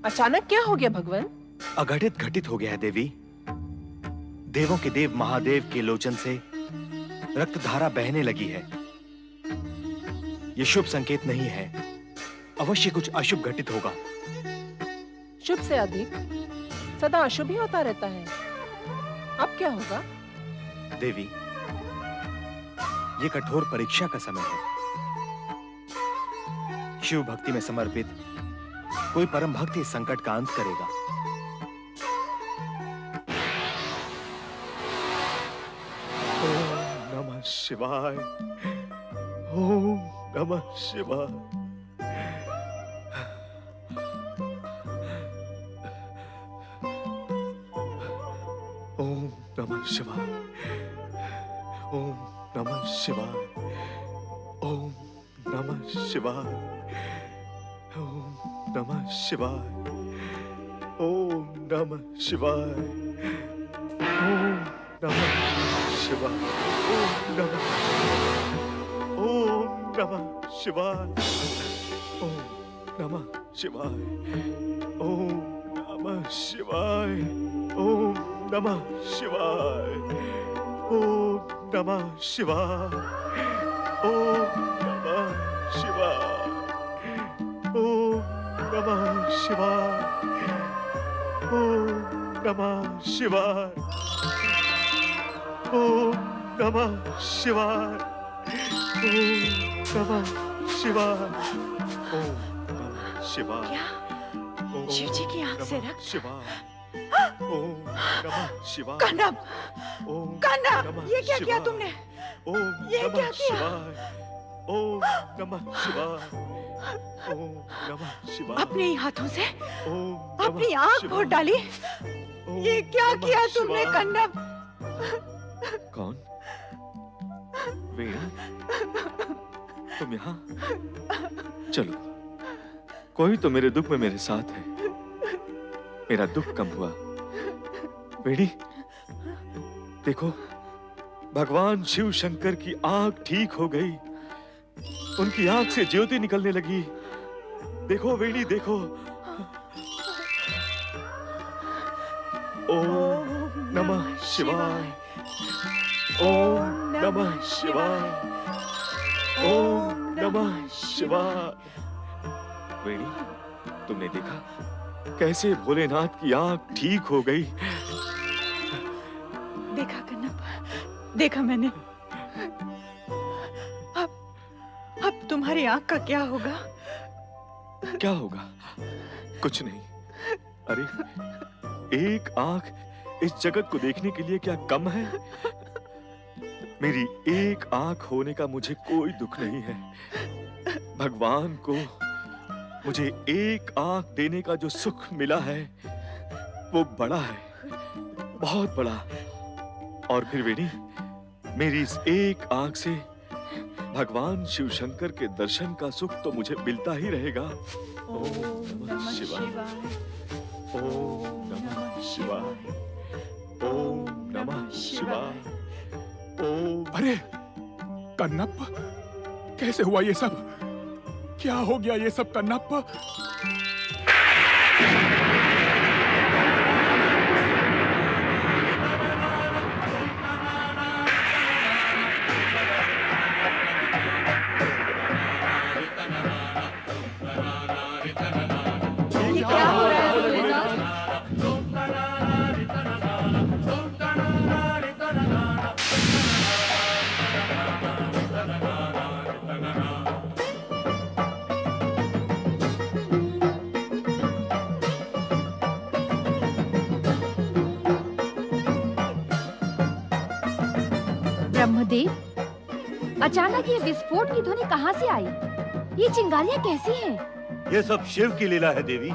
अचानक क्या हो गया भगवान? अघटित घटित हो गया है देवी। देवों के देव महादेव के लोचन से रक्तधारा बहने लगी है। ये शुभ संकेत नहीं है। अवश्य कुछ अशुभ घटित होगा। शुभ से अधिक सदा अशुभ ही होता रहता है। अब क्या होगा? देवी, ये कठोर परीक्षा का समय है। शिव भक्ति में समर्पित कोई परम भक्त इस संकट का अंत करेगा। ओम नमः शिवाय। ओम नमः शिवाय। ओम नमः शिवाय। ओम नमः शिवाय। ओम नमः शिवाय। ओम नमः शिवाय। ओम नमः शिवाय। ओम नमः शिवाय। ओम नमः शिवाय। ओम नमः शिवाय। ओम नमः शिवाय। ओम नमः शिवाय। ओम नमः शिवाय। ओम नमः शिवाय। ओम नमः शिवाय। ओम नमः शिवाय। ओम नमः शिवाय। ओम नमः शिवाय। ओम नमः शिवाय। क्या शिव जी की आंख से रक्त? शिवाय। ओम नमः शिवाय। कनब, ओम कनब, नमः ये क्या किया शिवाय। तुमने? ओम ये नमः क्या किया? शिवाय। ओम नमः शिवाय। ओम नमः शिवाय। अपने ही हाथों से ओम अपनी नमः आंख शिवाय। फोड़ डाली। ओम ये क्या नमः किया तुमने शिवाय। कन्नब? कौन? वीणा, तुम यहाँ? चलो, कोई तो मेरे दुख में मेरे साथ है। मेरा दुख कम हुआ। वेणी, देखो, भगवान शिव शंकर की आंख ठीक हो गई। उनकी आंख से ज्योति निकलने लगी। देखो वेणी, देखो। ओम नमः शिवाय। ओम नमः शिवाय। ओम नमः शिवाय। वेणी, तुमने देखा कैसे भोलेनाथ की आंख ठीक हो गई? देखा कन्नब, देखा मैंने। अब तुम्हारी आंख का क्या होगा? क्या होगा? कुछ नहीं। अरे, एक आंख इस जगत को देखने के लिए क्या कम है? मेरी एक आंख होने का मुझे कोई दुख नहीं है। भगवान को मुझे एक आंख देने का जो सुख मिला है वो बड़ा है, बहुत बड़ा। और फिर वेणी, मेरी इस एक आंख से भगवान शिव शंकर के दर्शन का सुख तो मुझे मिलता ही रहेगा। ओम नमः शिवाय। ओम नमः शिवाय। ओम नमः शिवाय। ओम। अरे कन्नप, कैसे हुआ ये सब? क्या हो गया ये सब कन्नप? ये क्या हो रहा है भोलेनाथ? ब्रह्मदेव, अचानक ये विस्फोट की ध्वनि कहाँ से आई? ये चिंगारियाँ कैसी हैं? ये सब शिव की लीला है देवी।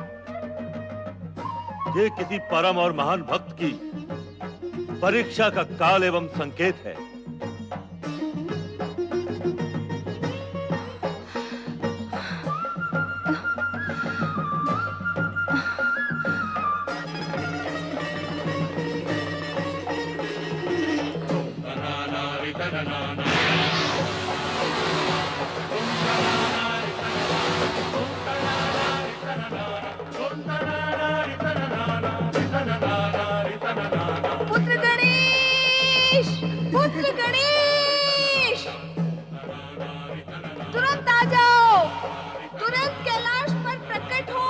ये किसी परम और महान भक्त की परीक्षा का काल एवं संकेत है। गणेश, पुत्र गणेश, तुरंत आ जाओ, तुरंत कैलाश पर प्रकट हो।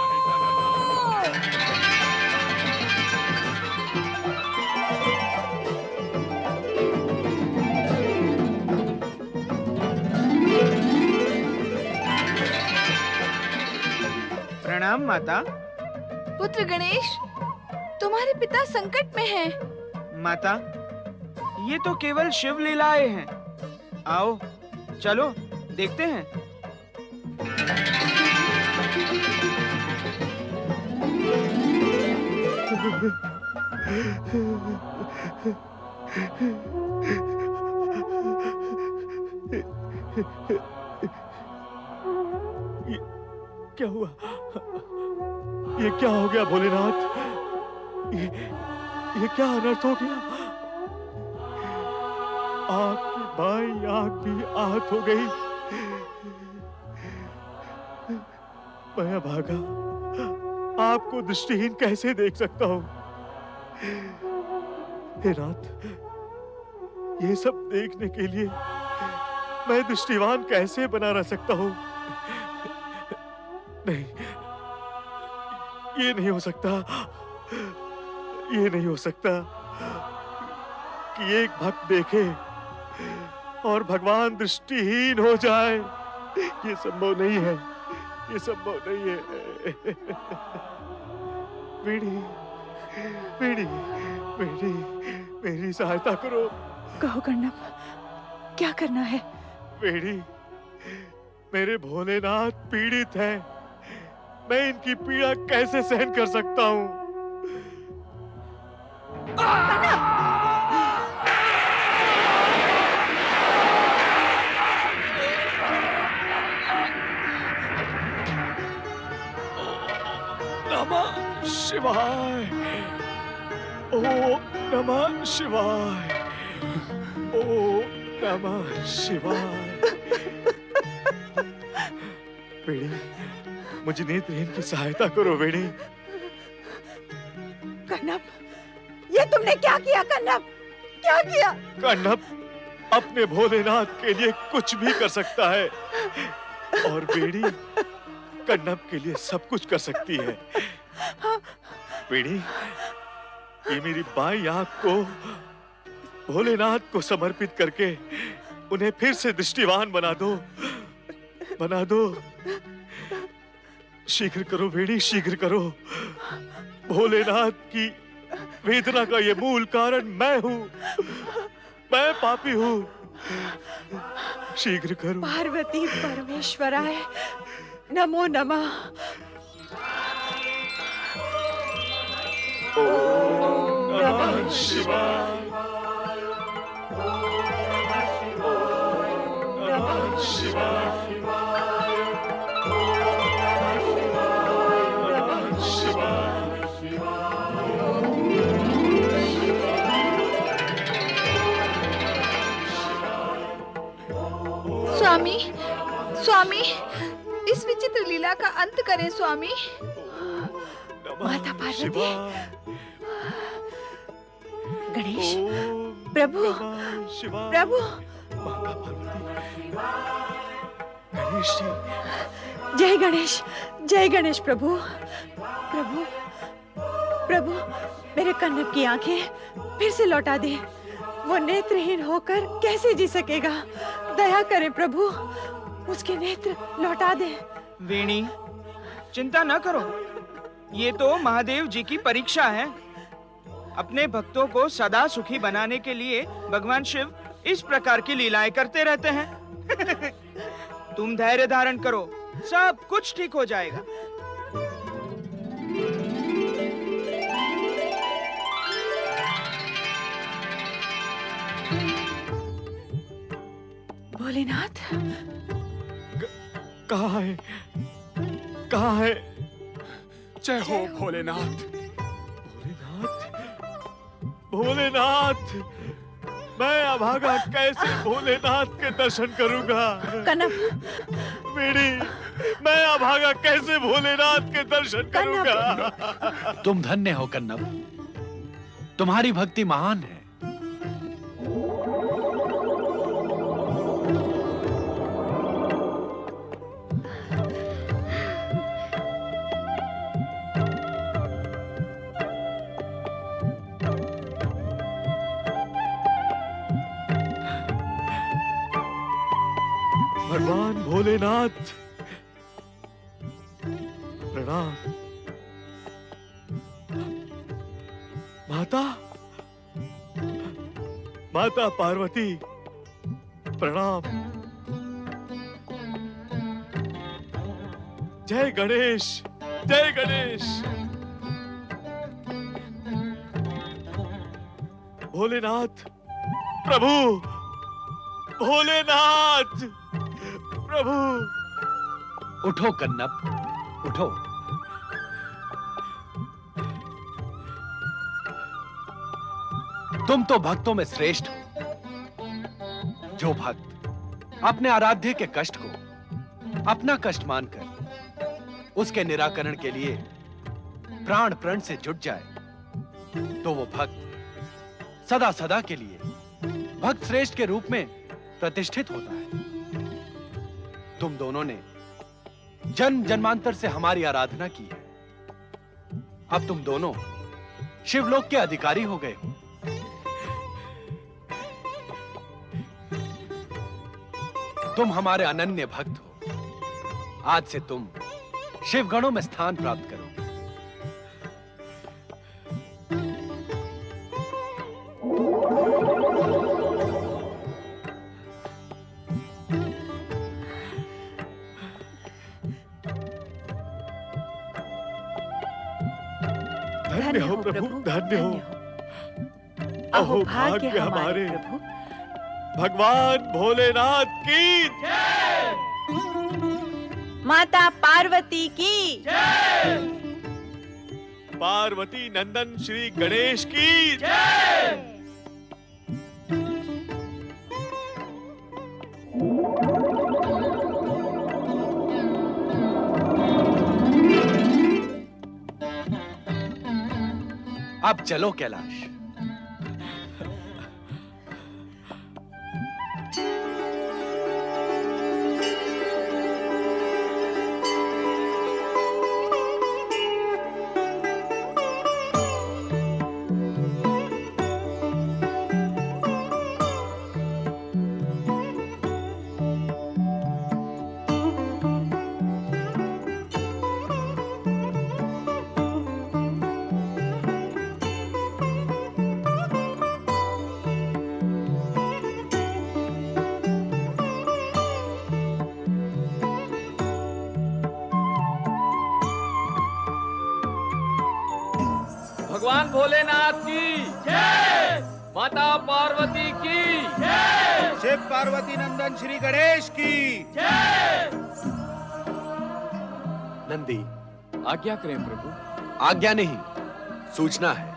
प्रणाम माता। पुत्र गणेश, तुम्हारे पिता संकट में हैं। माता, ये तो केवल शिव लीलाएं हैं। आओ, चलो देखते हैं। क्या हुआ? ये क्या हो गया भोलेनाथ? ये क्या अनर्थ हो गया? आपकी बाई आंख भी आहत हो गई। मैं भागा आपको दृष्टिहीन कैसे देख सकता हूं? हे नाथ, ये सब देखने के लिए मैं दृष्टिवान कैसे बना रह सकता हूं? नहीं, ये नहीं हो सकता। ये नहीं हो सकता कि एक भक्त देखे और भगवान दृष्टिहीन हो जाए। ये संभव नहीं है, ये संभव नहीं है। वीणी, वीणी, वीणी, मेरी सहायता करो। कहो कन्नप, क्या करना है? वीणी, मेरे भोलेनाथ पीड़ित हैं। मैं इनकी पीड़ा कैसे सहन कर सकता हूँ? नमः शिवाय, ओम नमः शिवाय, ओम नमः शिवाय। वेणी, मुझे नेत्रहीन की सहायता करो वेणी। कन्नप, ये तुमने क्या किया कन्नप? क्या किया? कन्नप अपने भोलेनाथ के लिए कुछ भी कर सकता है और वेणी कन्नप के लिए सब कुछ कर सकती है। वेणी, ये मेरी बाईं आंख को भोलेनाथ को समर्पित करके उन्हें फिर से दृष्टिवान बना दो, बना दो। शीघ्र करो वेणी, शीघ्र करो। भोलेनाथ की वेदना का ये मूल कारण मैं हूँ। मैं पापी हूँ। शीघ्र करो। पार्वती परमेश्वराय नमो नमः। ओम नमः शिवाय, नमः शिवाय, स्वामी, स्वामी, इस विचित्र लीला का अंत करें स्वामी। माता पार्वती, गणेश, प्रभु, प्रभु, माता पार्वती, गणेश जी, जय गणेश, जय गणेश प्रभु, प्रभु, प्रभु, मेरे कन्नप की आंखें फिर से लौटा दे। वो नेत्रहीन होकर कैसे जी सकेगा? दया करे प्रभु, उसके नेत्र लौटा दे। वेणी, चिंता न करो, ये तो महादेव जी की परीक्षा है। अपने भक्तों को सदा सुखी बनाने के लिए भगवान शिव इस प्रकार की लीलाएं करते रहते हैं। तुम धैर्य धारण करो, सब कुछ ठीक हो जाएगा। भोलेनाथ, कहाँ है? कहाँ है? जय हो भोलेनाथ। भोलेनाथ, भोलेनाथ, मैं अभागा कैसे भोलेनाथ के दर्शन करूंगा? कन्नप, वेणी, मैं अभागा कैसे भोलेनाथ के दर्शन करूंगा? तुम धन्य हो कन्नप, तुम्हारी भक्ति महान है। भगवान भोलेनाथ प्रणाम। माता माता पार्वती प्रणाम। जय गणेश, जय गणेश। भोलेनाथ प्रभु, भोलेनाथ प्रभु। उठो कन्नप, उठो। तुम तो भक्तों में श्रेष्ठ हो। जो भक्त अपने आराध्य के कष्ट को अपना कष्ट मानकर उसके निराकरण के लिए प्राण प्रण से जुट जाए तो वो भक्त सदा सदा के लिए भक्त श्रेष्ठ के रूप में प्रतिष्ठित होता है। तुम दोनों ने जन्म जन्मांतर से हमारी आराधना की है। अब तुम दोनों शिवलोक के अधिकारी हो गए हो। तुम हमारे अनन्य भक्त हो। आज से तुम शिवगणों में स्थान प्राप्त करोगे। धन्य हो प्रभु, धन्य हो। अहो भाग्य हमारे प्रभु। भगवान भोलेनाथ की माता पार्वती की पार्वती नंदन श्री गणेश की अब चलो कैलाश। भगवान भोलेनाथ की जय, माता पार्वती की जय, शिव पार्वती नंदन श्री गणेश की जय। नंदी, आज्ञा करें प्रभु। आज्ञा नहीं, सूचना है।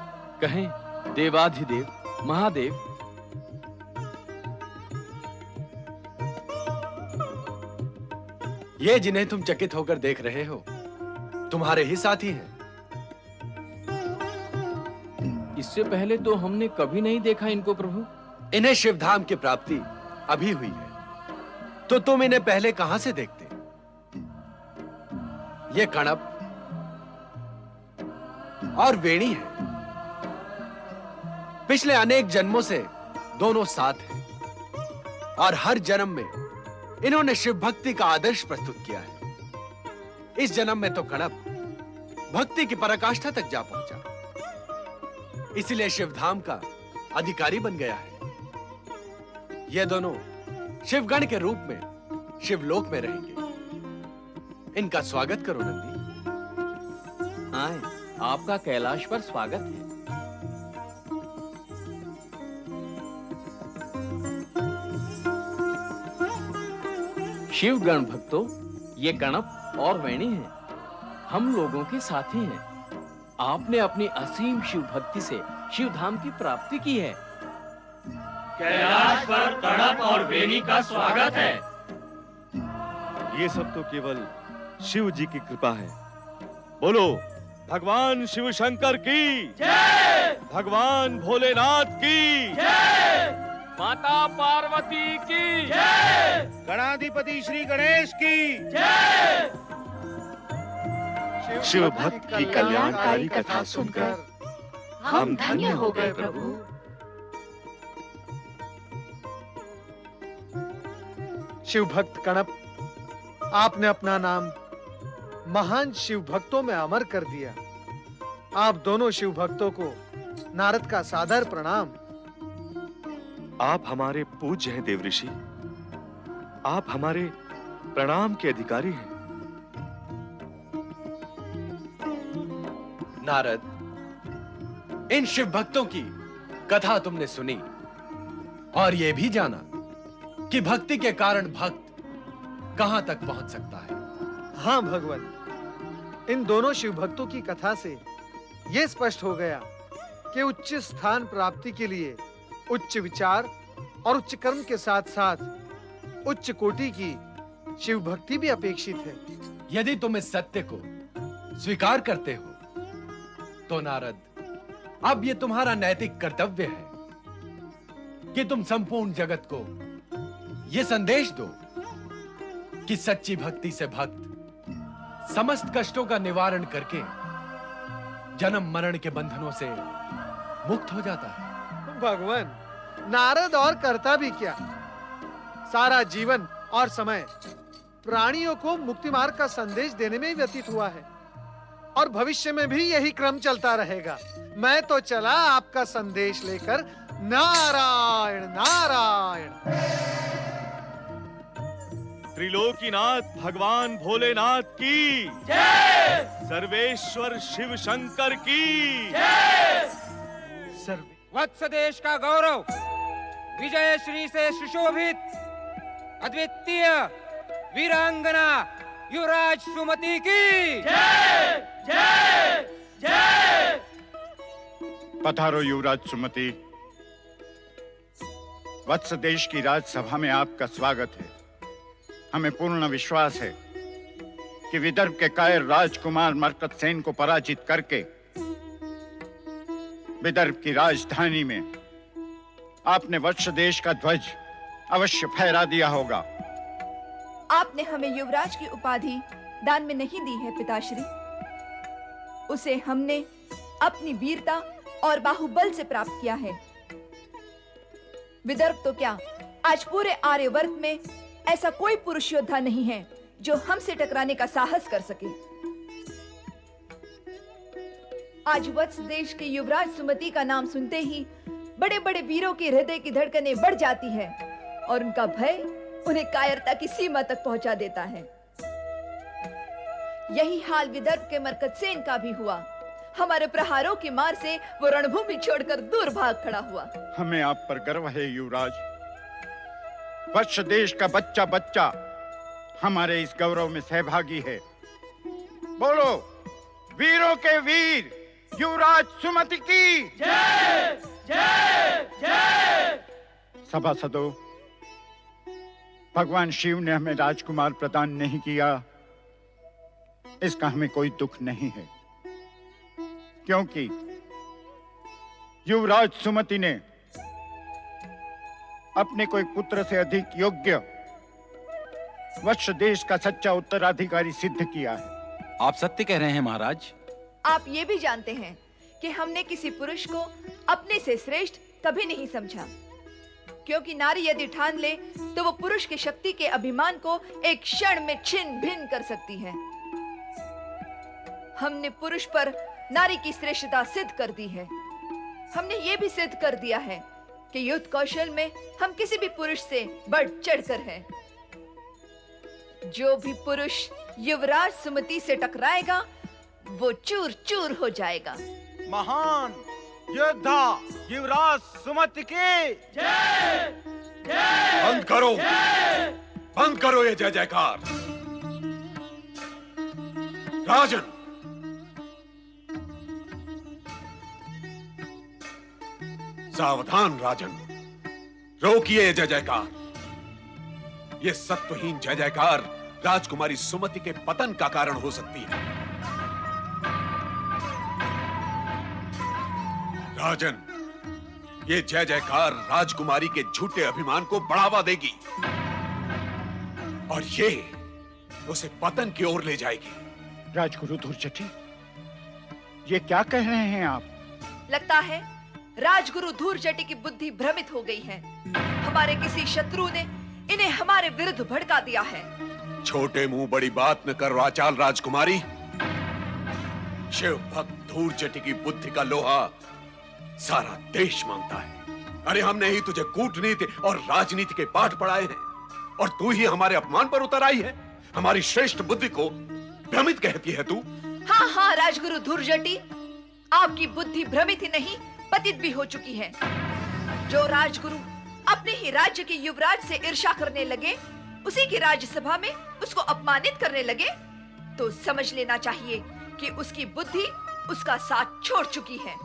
कहें देवाधिदेव महादेव। ये जिन्हें तुम चकित होकर देख रहे हो तुम्हारे ही साथी हैं। इससे पहले तो हमने कभी नहीं देखा इनको प्रभु। इन्हें शिवधाम की प्राप्ति अभी हुई है, तो तुम इन्हें पहले कहां से देखते? ये कणप और वेणी है। पिछले अनेक जन्मों से दोनों साथ हैं और हर जन्म में इन्होंने शिव भक्ति का आदर्श प्रस्तुत किया है। इस जन्म में तो कणप भक्ति की पराकाष्ठा तक जा पहुंचा, इसलिए शिवधाम का अधिकारी बन गया है। ये दोनों शिवगण के रूप में शिवलोक में रहेंगे। इनका स्वागत करो नंदी। आए, आपका कैलाश पर स्वागत है। शिवगण भक्तों, ये कणप और वेणी हैं। हम लोगों के साथी हैं। आपने अपनी असीम शिव भक्ति से शिवधाम की प्राप्ति की है। कैलाश पर कणप और वेणी का स्वागत है। ये सब तो केवल शिव जी की कृपा है। बोलो भगवान शिव शंकर की जय, भगवान भोलेनाथ की जय, माता पार्वती की जय, गणाधिपति श्री गणेश की जय। शिव भक्त की कल्याणकारी कथा सुनकर हम धन्य हो गए प्रभु। शिव भक्त कणप, आपने अपना नाम महान शिव भक्तों में अमर कर दिया। आप दोनों शिव भक्तों को नारद का सादर प्रणाम। आप हमारे पूज्य हैं देव ऋषि, आप हमारे प्रणाम के अधिकारी हैं। नारद, इन शिव भक्तों की कथा तुमने सुनी और यह भी जाना कि भक्ति के कारण भक्त कहां तक पहुंच सकता है। हाँ भगवान, इन दोनों शिव भक्तों की कथा से यह स्पष्ट हो गया कि उच्च स्थान प्राप्ति के लिए उच्च विचार और उच्च कर्म के साथ-साथ उच्च कोटि की शिव भक्ति भी अपेक्षित है। यदि तुम इस सत्य को स्वीकार करते हो तो नारद, अब यह तुम्हारा नैतिक कर्तव्य है कि तुम संपूर्ण जगत को यह संदेश दो कि सच्ची भक्ति से भक्त समस्त कष्टों का निवारण करके जन्म मरण के बंधनों से मुक्त हो जाता है। भगवान, नारद और करता भी क्या, सारा जीवन और समय प्राणियों को मुक्ति मार्ग का संदेश देने में ही व्यतीत हुआ है और भविष्य में भी यही क्रम चलता रहेगा। मैं तो चला आपका संदेश लेकर। नारायण नारायण। त्रिलोकीनाथ भगवान भोलेनाथ की जय, सर्वेश्वर शिव शंकर की जय। वत्स देश का गौरव, विजय श्री से सुशोभित अद्वितीय वीरांगना युवराज सुमति की जय जय जय। पधारो युवराज सुमति। वत्स देश की राजसभा में आपका स्वागत है। हमें पूर्ण विश्वास है कि विदर्भ के कायर राजकुमार मरकतसेन को पराजित करके विदर्भ की राजधानी में आपने वत्स देश का ध्वज अवश्य फहरा दिया होगा। आपने हमें युवराज की उपाधि दान में नहीं दी है पिताश्री, उसे हमने अपनी वीरता और बाहुबल से प्राप्त किया है। विदर्भ तो क्या, आज पूरे आर्यवर्त में ऐसा कोई पुरुष योद्धा नहीं है जो हमसे टकराने का साहस कर सके। आज वत्स देश के युवराज सुमति का नाम सुनते ही बड़े बड़े वीरों के हृदय की धड़कनें बढ़ जाती है और उनका भय उन्हें कायरता की सीमा तक पहुंचा देता है। यही हाल विदर्भ के मरकतसेन का भी हुआ। हमारे प्रहारों की मार से वो रणभूमि छोड़कर दूर भाग खड़ा हुआ। हमें आप पर गर्व है युवराज। वत्स देश का बच्चा बच्चा हमारे इस गौरव में सहभागी है। बोलो, वीरों के वीर युवराज सुमति की जय जय जय। सभासदों, भगवान शिव ने हमें राजकुमार प्रदान नहीं किया, इसका हमें कोई दुख नहीं है, क्योंकि युवराज सुमति ने अपने कोई पुत्र से अधिक योग्य वत्स देश का सच्चा उत्तराधिकारी सिद्ध किया है। आप सत्य कह रहे हैं महाराज। आप ये भी जानते हैं कि हमने किसी पुरुष को अपने से श्रेष्ठ कभी नहीं समझा, क्योंकि नारी यदि ठान ले तो वो पुरुष की शक्ति के अभिमान को एक क्षण में छिन्न भिन्न कर सकती है। हमने पुरुष पर नारी की श्रेष्ठता सिद्ध कर दी है। हमने ये भी सिद्ध कर दिया है कि युद्ध कौशल में हम किसी भी पुरुष से बढ़ चढ़कर हैं। जो भी पुरुष युवराज सुमति से टकराएगा वो चूर चूर हो जाएगा। महान योद्धा युवराज सुमति की जय जय। बंद करो, बंद करो ये जय जयकार। राजन, सावधान राजन, रोकिए जय जयकार। ये सत्वहीन जय जयकार राजकुमारी सुमति के पतन का कारण हो सकती है। राजन, ये जय जयकार राजकुमारी के झूठे अभिमान को बढ़ावा देगी और ये उसे पतन की ओर ले जाएगी। राजगुरु धूर्जटी, ये क्या कह रहे हैं आप? लगता है राजगुरु धूर्जटी की बुद्धि भ्रमित हो गई है। हमारे किसी शत्रु ने इन्हें हमारे विरुद्ध भड़का दिया है। छोटे मुंह बड़ी बात न कर वाचाल राजकुमारी। शिव भक्त धूर्जटी की बुद्धि का लोहा सारा देश मांगता है। अरे हमने ही तुझे कूटनीति और राजनीति के पाठ पढ़ाए हैं और तू ही हमारे अपमान पर उतर आई है। हमारी श्रेष्ठ बुद्धि को भ्रमित कहती है तू। हाँ हाँ राजगुरु धूर्जटी, आपकी बुद्धि भ्रमित ही नहीं पतित भी हो चुकी है। जो राजगुरु अपने ही राज्य के युवराज से ईर्ष्या करने लगे, उसी की राज्यसभा में उसको अपमानित करने लगे, तो समझ लेना चाहिए कि उसकी बुद्धि उसका साथ छोड़ चुकी है।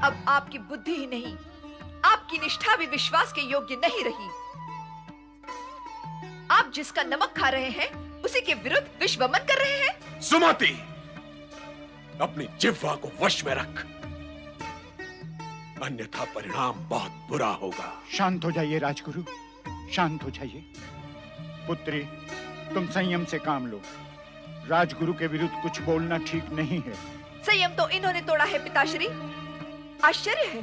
अब आपकी बुद्धि ही नहीं, आपकी निष्ठा भी विश्वास के योग्य नहीं रही। आप जिसका नमक खा रहे हैं, उसी के विरुद्ध विषवमन कर रहे हैं। सुमति, अपनी जिह्वा को वश में रख, अन्यथा परिणाम बहुत बुरा होगा। शांत हो जाइए राजगुरु, शांत हो जाइए। पुत्री, तुम संयम से काम लो। राजगुरु के विरुद्ध कुछ बोलना ठीक नहीं है। संयम तो इन्होंने तोड़ा है पिताश्री। आश्चर्य है,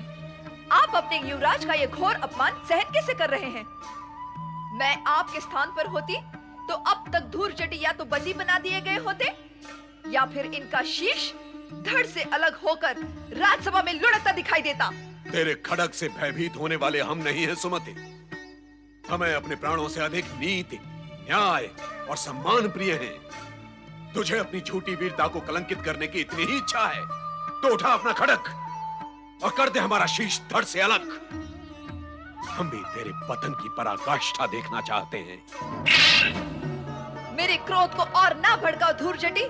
आप अपने युवराज का यह घोर अपमान सहन कैसे कर रहे हैं? मैं आपके स्थान पर होती तो अब तक धूर्जटी या तो बंदी बना दिए गए होते, या फिर इनका शीश धड़ से अलग होकर राजसभा में लुढ़कता दिखाई देता। तेरे खड़ग से भयभीत होने वाले हम नहीं हैं सुमति। हमें अपने प्राणों से अधिक नीति, न्याय और सम्मान प्रिय हैं। तुझे अपनी झूठी वीरता को कलंकित करने की इतनी ही इच्छा है तो उठा अपना खड़ग और कर दे हमारा शीश धड़ से अलग। हम भी तेरे पतन की पराकाष्ठा देखना चाहते हैं। मेरे क्रोध को और ना भड़काओ धूर्जटी,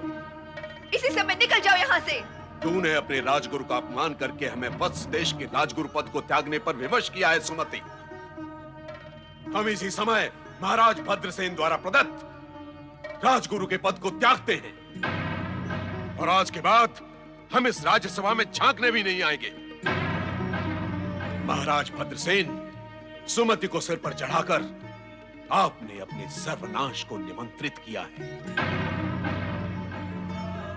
इसी समय निकल जाओ यहाँ से। तूने अपने राजगुरु का अपमान करके हमें वत्स देश के राजगुरु पद को त्यागने पर विवश किया है सुमति। हम इसी समय महाराज भद्रसेन द्वारा प्रदत्त राजगुरु के पद को त्यागते हैं और आज के बाद हम इस राज्यसभा में झांकने भी नहीं आएंगे। महाराज भद्रसेन, सुमति को सिर पर चढ़ाकर आपने अपने सर्वनाश को निमंत्रित किया है।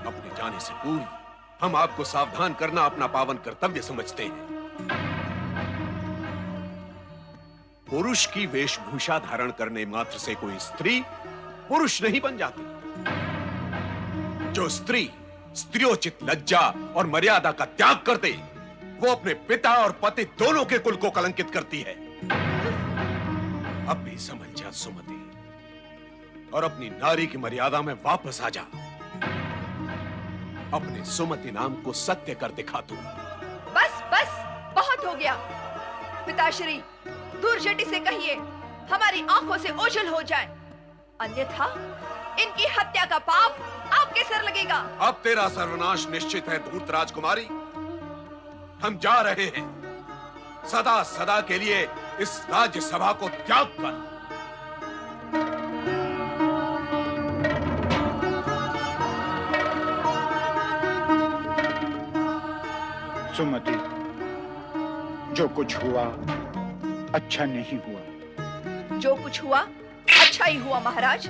अपने जाने से पूर्व हम आपको सावधान करना अपना पावन कर्तव्य समझते हैं। पुरुष की वेशभूषा धारण करने मात्र से कोई स्त्री पुरुष नहीं बन जाती। जो स्त्री स्त्रियोचित लज्जा और मर्यादा का त्याग कर दे, वो अपने पिता और पति दोनों के कुल को कलंकित करती है। अब भी समझ जा सुमति और अपनी नारी की मर्यादा में वापस आ जा। अपने सुमति नाम को सत्य कर दिखा तू। बस बस, बहुत हो गया। पिताश्री, धूर्जटी से कहिए हमारी आंखों से ओझल हो जाए, अन्यथा इनकी हत्या का पाप आपके सर लगेगा। अब तेरा सर्वनाश निश्चित है धूर्त राजकुमारी। हम जा रहे हैं, सदा सदा के लिए इस राज्यसभा को त्याग कर। सुमति, जो कुछ हुआ अच्छा नहीं हुआ। जो कुछ हुआ अच्छा ही हुआ महाराज।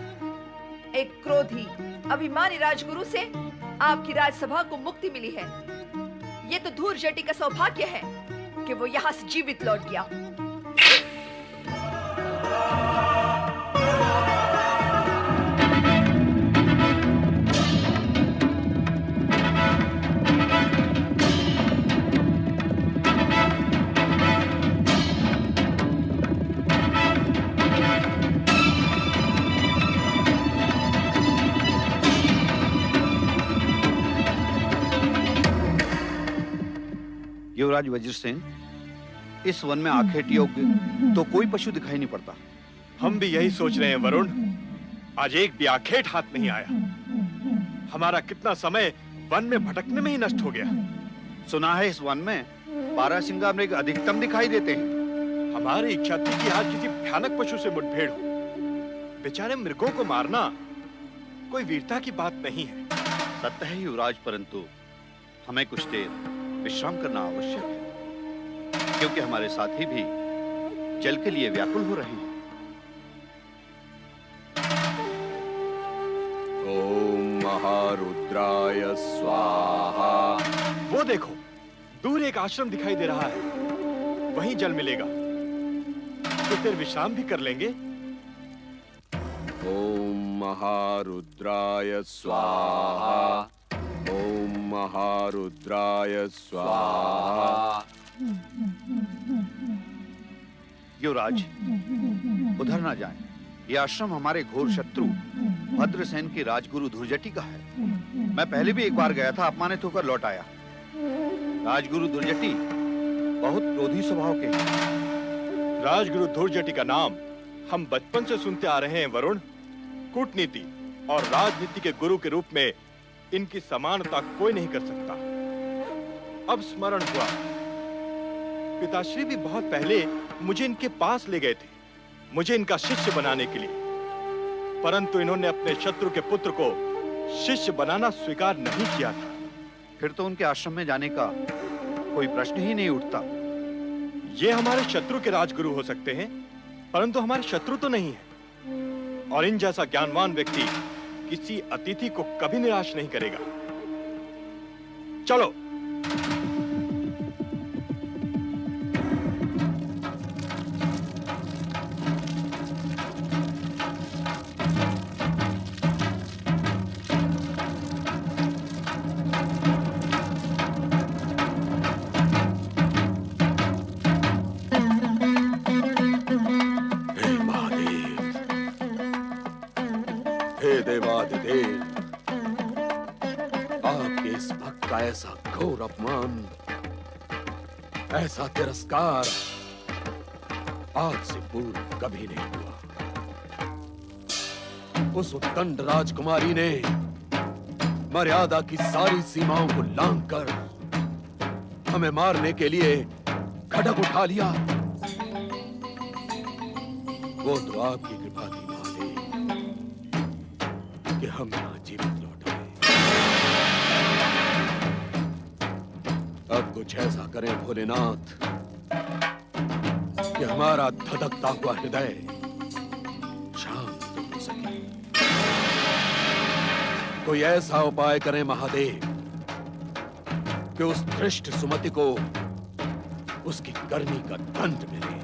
एक क्रोधी अभिमानी राजगुरु से आपकी राजसभा को मुक्ति मिली है। ये तो धूर्जटी का सौभाग्य है कि वो यहाँ से जीवित लौट गया। युवराज वज्रसेन, इस वन में आखेट योग्य तो कोई पशु दिखाई नहीं पड़ता। हम भी यही सोच रहे हैं वरुण। आज एक भी आखेट हाथ नहीं आया। हमारा कितना समय वन में भटकने में ही नष्ट हो गया। सुना है इस वन में बारहसिंगा मृग अधिकतम दिखाई देते हैं। हमारी इच्छा थी कि आज किसी भयानक पशु से मुठभेड़ हो। बेचारे मृगों को मारना कोई वीरता की बात नहीं है। सत्य है युवराज, परंतु हमें कुछ देर विश्राम करना आवश्यक है, क्योंकि हमारे साथी भी जल के लिए व्याकुल हो रहे हैं। ओम महारुद्राय स्वाहा। वो देखो, दूर एक आश्रम दिखाई दे रहा है, वहीं जल मिलेगा। कुछ देर विश्राम भी कर लेंगे। ओम महारुद्राय स्वाहा। ओम महारुद्राय स्वाहा। युवराज, उधर ना जाएं। ये आश्रम हमारे घोर शत्रु भद्रसेन के राजगुरु धुर्जटी का है। मैं पहले भी एक बार गया था, अपमानित होकर लौट आया। राजगुरु धुर्जटी बहुत क्रोधी स्वभाव के हैं। राजगुरु धुर्जटी का नाम हम बचपन से सुनते आ रहे हैं वरुण। कूटनीति और राजनीति के गुरु के रूप में इनकी समानता कोई नहीं कर सकता। अब स्मरण हुआ, पिताश्री भी बहुत पहले मुझे इनके पास ले गए थे, मुझे इनका शिष्य बनाने के लिए, परंतु इन्होंने अपने शत्रु के पुत्र को शिष्य बनाना स्वीकार नहीं किया था। फिर तो उनके आश्रम में जाने का कोई प्रश्न ही नहीं उठता। ये हमारे शत्रु के राजगुरु हो सकते हैं, परंतु हमारे शत्रु तो नहीं है। और इन जैसा ज्ञानवान व्यक्ति किसी अतिथि को कभी निराश नहीं करेगा। चलो। देवाधिदेव, आपके इस भक्त का ऐसा घोर अपमान, ऐसा तिरस्कार आज से पूर्व कभी नहीं हुआ। उस उत्तंड राजकुमारी ने मर्यादा की सारी सीमाओं को लांघकर हमें मारने के लिए खड्ग उठा लिया। वो तो आपकी कृपा थी कि हम यहाँ जीवित लौट आए। अब कुछ ऐसा करें भोलेनाथ कि हमारा धधकता हुआ हृदय शांत हो सके। कोई ऐसा उपाय करें महादेव कि उस धृष्ट सुमति को उसकी करनी का दंड मिले।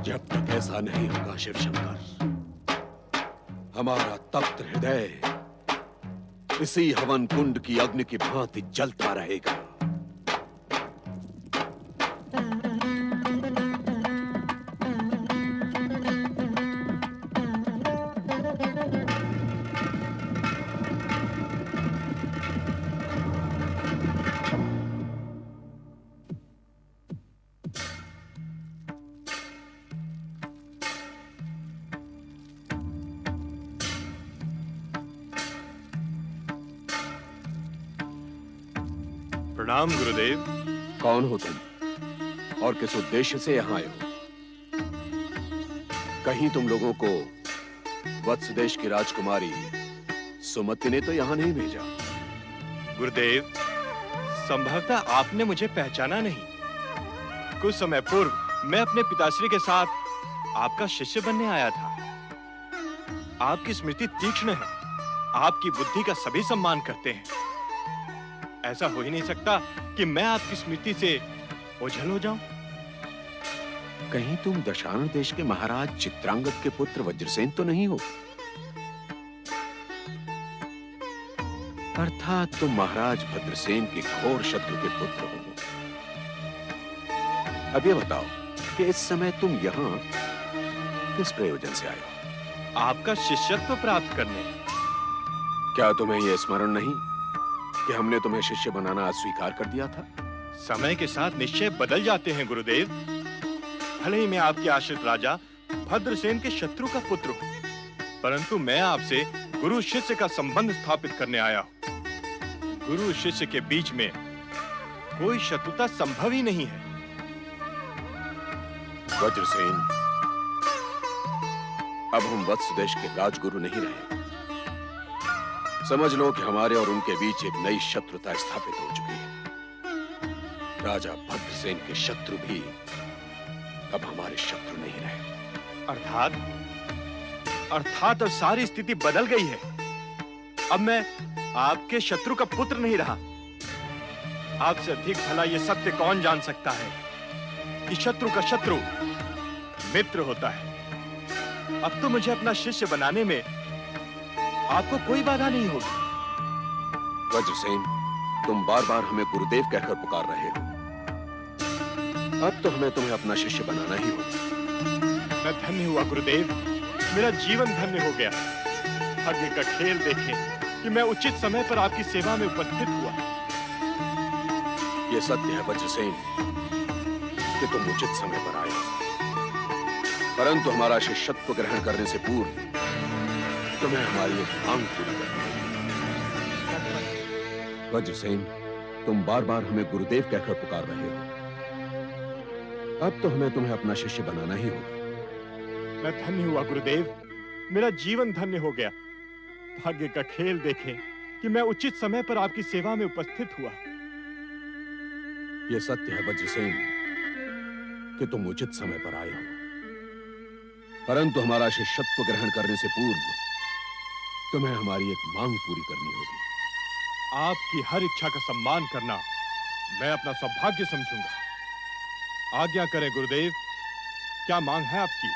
जब तक ऐसा नहीं होगा शिव शंकर, हमारा तप्त हृदय इसी हवन कुंड की अग्नि की भांति जलता रहेगा। प्रणाम गुरुदेव। कौन हो तुम और किस उद्देश्य से यहाँ आए हो? कहीं तुम लोगों को वत्स देश की राजकुमारी सुमति ने तो यहाँ नहीं भेजा। गुरुदेव, संभवतः आपने मुझे पहचाना नहीं। कुछ समय पूर्व मैं अपने पिताश्री के साथ आपका शिष्य बनने आया था। आपकी स्मृति तीक्ष्ण है, आपकी बुद्धि का सभी सम्मान करते हैं। ऐसा हो ही नहीं सकता कि मैं आपकी स्मृति से ओझल हो जाऊं। कहीं तुम दशारण देश के महाराज चित्रांगद के पुत्र वज्रसेन तो नहीं हो? अर्थात तुम महाराज भद्रसेन के घोर शत्रु के पुत्र हो। अब ये बताओ कि इस समय तुम यहाँ किस प्रयोजन से आए हो? आपका शिष्यत्व प्राप्त करने। क्या तुम्हें यह स्मरण नहीं कि हमने तुम्हें शिष्य बनाना अस्वीकार कर दिया था? समय के साथ निश्चय बदल जाते हैं गुरुदेव। भले ही मैं आपके आश्रित राजा भद्रसेन के शत्रु का पुत्र हूँ, परंतु मैं आपसे गुरु शिष्य का संबंध स्थापित करने आया हूँ। गुरु शिष्य के बीच में कोई शत्रुता संभव ही नहीं है। वज्रसेन, अब हम वत्स देश के राजगुरु नहीं रहे। समझ लो कि हमारे और उनके बीच एक नई शत्रुता स्थापित हो चुकी है। राजा भद्रसेन के शत्रु भी अब हमारे शत्रु नहीं रहे। अर्थात अब सारी स्थिति बदल गई है। अब मैं आपके शत्रु का पुत्र नहीं रहा। आपसे अधिक भला ये सत्य कौन जान सकता है कि शत्रु का शत्रु मित्र होता है। अब तो मुझे अपना शिष्य बनाने में आपको कोई बाधा नहीं होगी। वज्रसेन, तुम बार बार हमें गुरुदेव कहकर पुकार रहे हो। अब तो हमें तुम्हें अपना शिष्य बनाना ही होगा। मैं धन्य हुआ गुरुदेव, मेरा जीवन धन्य हो गया। भाग्य का खेल देखें कि मैं उचित समय पर आपकी सेवा में उपस्थित हुआ। ये सत्य है वज्रसेन कि तुम उचित समय पर आए, परंतु हमारा शिष्यत्व ग्रहण करने से पूर्व तुम्हें हमारी एक मांग पूरी करनी है। वज्रसेन, तुम बार बार हमें गुरुदेव कहकर पुकार रहे हो। अब तो हमें तुम्हें अपना शिष्य बनाना ही होगा। मैं धन्य हुआ गुरुदेव, मेरा जीवन धन्य हो गया। भाग्य का खेल देखें कि मैं उचित समय पर आपकी सेवा में उपस्थित हुआ। यह सत्य है वज्रसेन कि तुम उचित समय पर आए हो, परंतु हमारा शिष्यत्व ग्रहण करने से पूर्व तुम्हें हमारी एक मांग पूरी करनी होगी। आपकी हर इच्छा का सम्मान करना मैं अपना सौभाग्य समझूंगा। आज्ञा करें गुरुदेव, क्या मांग है आपकी?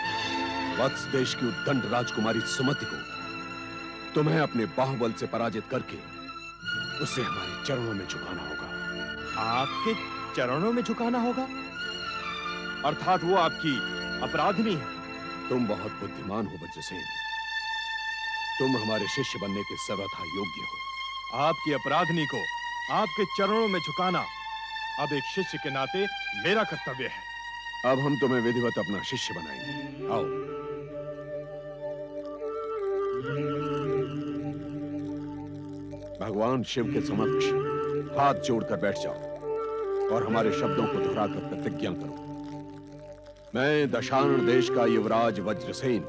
वत्स देश की उद्दंड राजकुमारी सुमति को तुम्हें अपने बाहुबल से पराजित करके उसे हमारे चरणों में झुकाना होगा। आपके चरणों में झुकाना होगा? अर्थात वो आपकी अपराधिनी है। तुम बहुत बुद्धिमान हो वज्रसेन, तुम हमारे शिष्य बनने के सर्वथा योग्य हो। आपकी अपराधिनी को आपके चरणों में झुकाना अब एक शिष्य के नाते मेरा कर्तव्य है। अब हम तुम्हें विधिवत अपना शिष्य बनाएंगे। आओ। भगवान शिव के समक्ष हाथ जोड़कर बैठ जाओ और हमारे शब्दों को दोहराकर प्रतिज्ञा करो। मैं दशार्ण देश का युवराज वज्रसेन,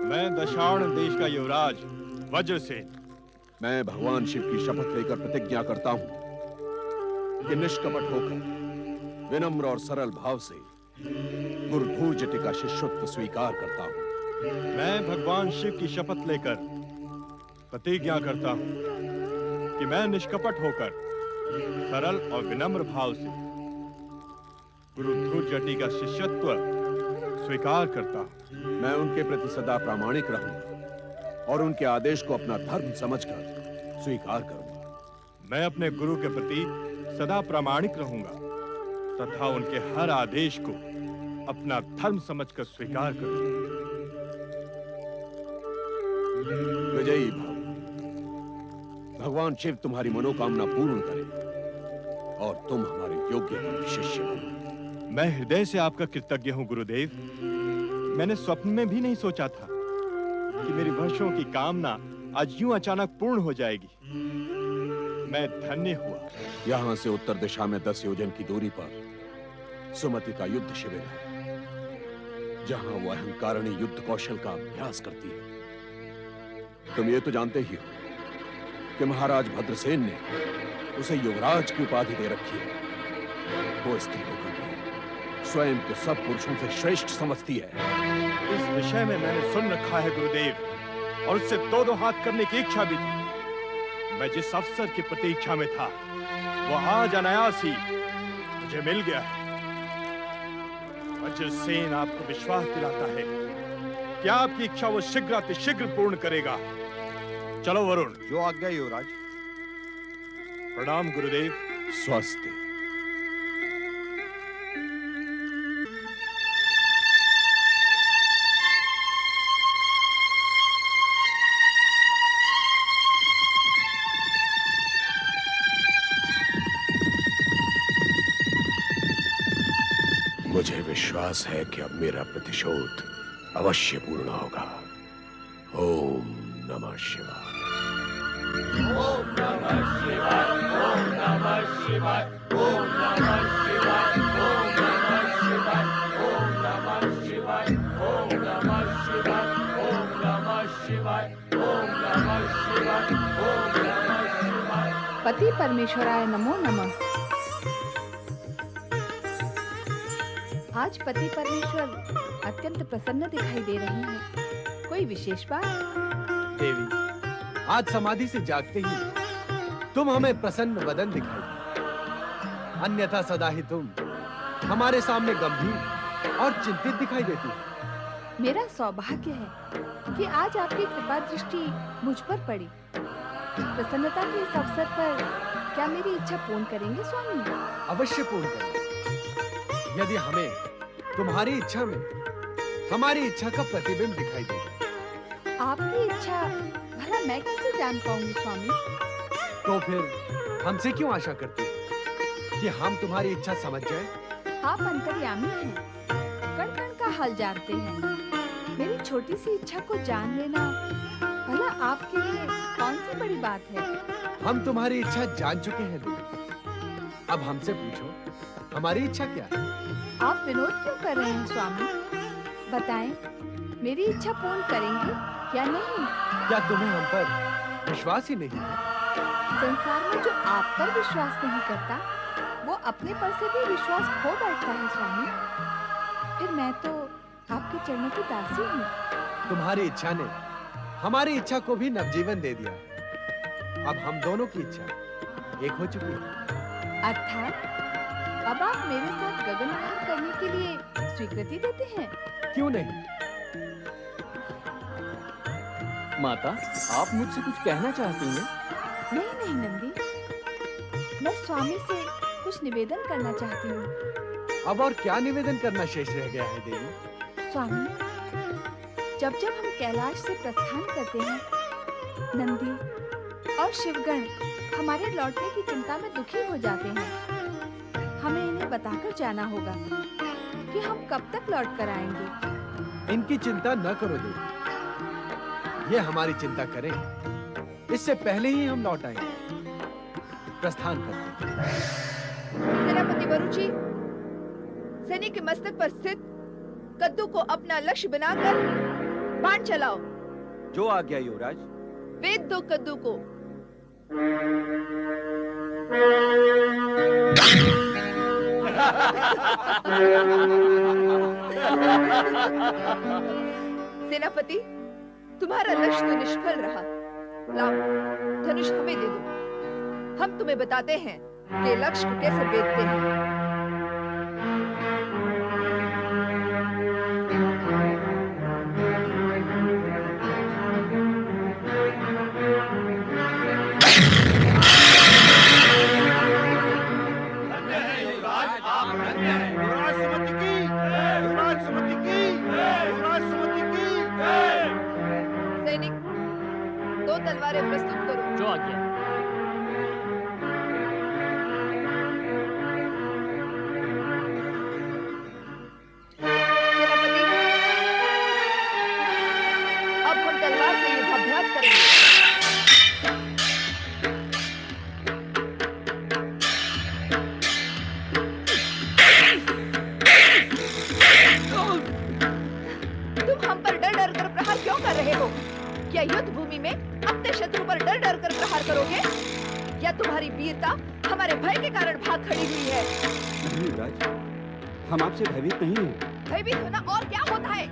मैं दशार्ण देश का युवराज वज्रसेन, मैं भगवान शिव की शपथ लेकर प्रतिज्ञा करता हूं कि निष्कपट होकर विनम्र और सरल भाव से गुरु धूर्जटि का शिष्यत्व स्वीकार करता हूं। मैं भगवान शिव की शपथ लेकर प्रतिज्ञा करता हूं कि मैं निष्कपट होकर सरल और विनम्र भाव से गुरु धूर्जटि का शिष्यत्व स्वीकार करता हूं। मैं उनके प्रति सदा प्रामाणिक रहूंगा और उनके आदेश को अपना धर्म समझकर स्वीकार करूंगा। मैं अपने गुरु के प्रति सदा प्रामाणिक रहूंगा तथा उनके हर आदेश को अपना धर्म समझकर स्वीकार करूंगा। विजयी भव। भगवान शिव तुम्हारी मनोकामना पूर्ण करे और तुम हमारे योग्य शिष्य बनो। मैं हृदय से आपका कृतज्ञ हूं गुरुदेव। मैंने स्वप्न में भी नहीं सोचा था कि मेरी वर्षों की कामना आज यूं अचानक पूर्ण हो जाएगी। मैं धन्य हुआ। यहाँ से उत्तर दिशा में 10 योजन की दूरी पर सुमति का युद्ध शिविर है, जहाँ वो अहंकारिणी युद्ध कौशल का अभ्यास करती है। तुम ये तो जानते ही हो कि महाराज भद्रसेन ने उसे युवराज की उपाधि दे रखी है। वो स्त्री होकर भी स्वयं को सब पुरुषों से श्रेष्ठ समझती है। इस विषय में मैंने सुन रखा है गुरुदेव, और उससे दो हाथ करने की इच्छा भी थी। मैं जिस अवसर की प्रतीक्षा में था वो आज अनायास ही मुझे मिल गया है। वज्रसेन आपको विश्वास दिलाता है कि आपकी इच्छा वो शीघ्र पूर्ण करेगा। चलो वरुण। जो आज्ञा युवराज। प्रणाम गुरुदेव। स्वस्ति। मुझे विश्वास है कि अब मेरा प्रतिशोध अवश्य पूर्ण होगा। ओम नमः शिवाय। ओम नमः शिवाय। ओम नमः शिवाय। ओम नमः शिवाय। ओम नमः शिवाय। ओम नमः शिवाय। ओम नमः शिवाय। ओम नमः शिवाय। ओम नमः शिवाय। ओम नमः शिवाय। पति परमेश्वराय नमो नमः। आज पति परमेश्वर अत्यंत प्रसन्न दिखाई दे रहे हैं। कोई विशेष बात? देवी, आज समाधि से जागते ही तुम हमें प्रसन्न वदन दिखाई, अन्यथा सदा ही तुम हमारे सामने गंभीर और चिंतित दिखाई देती है। मेरा सौभाग्य है कि आज आपकी कृपा दृष्टि मुझ पर पड़ी। प्रसन्नता के इस अवसर पर क्या मेरी इच्छा पूर्ण करेंगे स्वामी? अवश्य पूर्ण करें। यदि हमें तुम्हारी इच्छा में हमारी इच्छा का प्रतिबिंब दिखाई देगा। आपकी इच्छा भला मैं कैसे जान पाऊंगी स्वामी? तो फिर हमसे क्यों आशा करती हो कि हम तुम्हारी इच्छा समझ जाएं? आप अंतर्यामी हैं, कण कण का हाल जानते हैं। मेरी छोटी सी इच्छा को जान लेना भला आपके लिए कौन सी बड़ी बात है? हम तुम्हारी इच्छा जान चुके हैं देवी। अब हमसे पूछो हमारी इच्छा क्या है? आप विनोद क्यों कर रहे हैं स्वामी? बताएं, मेरी इच्छा पूर्ण करेंगे या नहीं? क्या तुम्हें हम पर विश्वास ही नहीं है? संसार में जो आप पर विश्वास नहीं करता, वो अपने पर से भी विश्वास खो बैठता है स्वामी। फिर मैं तो आपके चरणों की दासी हूँ। तुम्हारी इच्छा ने हमारी इच्छा को भी नवजीवन दे दिया। अब हम दोनों की इच्छा एक हो चुकी है। अर्थात अब आप मेरे साथ गगन विहार करने के लिए स्वीकृति देते हैं? क्यों नहीं? माता, आप मुझसे कुछ कहना चाहती हैं? नहीं नहीं नंदी, मैं स्वामी से कुछ निवेदन करना चाहती हूँ। अब और क्या निवेदन करना शेष रह गया है देवी? स्वामी, जब जब हम कैलाश से प्रस्थान करते हैं, नंदी और शिवगण हमारे लौटने की चिंता में दुखी हो जाते हैं। हमें इन्हें बताकर जाना होगा कि हम कब तक लौट कर आएंगे। इनकी चिंता न करो देवी, ये हमारी चिंता करें इससे पहले ही हम लौट आएंगे। प्रस्थान करते हैं। सेनापति वरुचि, सैनिक के मस्तक पर स्थित कद्दू को अपना लक्ष्य बनाकर बाण चलाओ। जो आज्ञा युवराज। वेद दो कद्दू को। सेनापति, तुम्हारा लक्ष्य तो निष्फल रहा। लाओ, धनुष हमें दे दो। हम तुम्हें बताते हैं कि लक्ष्य को कैसे वेधते हैं। सैनिक, दो तलवारें प्रस्तुत करो। जो आज्ञा। सेनापति, अब हम तलवार से युद्धाभ्यास करेंगे। तुम हम पर डर डर कर प्रहार क्यों कर रहे हो? क्या युद्ध भूमि में अपने शत्रु पर डर डर कर प्रहार करोगे? या तुम्हारी वीरता हमारे भय के कारण भाग खड़ी हुई है? नहीं युवराज, हम आपसे भयभीत नहीं हैं। भयभीत होना और क्या होता है?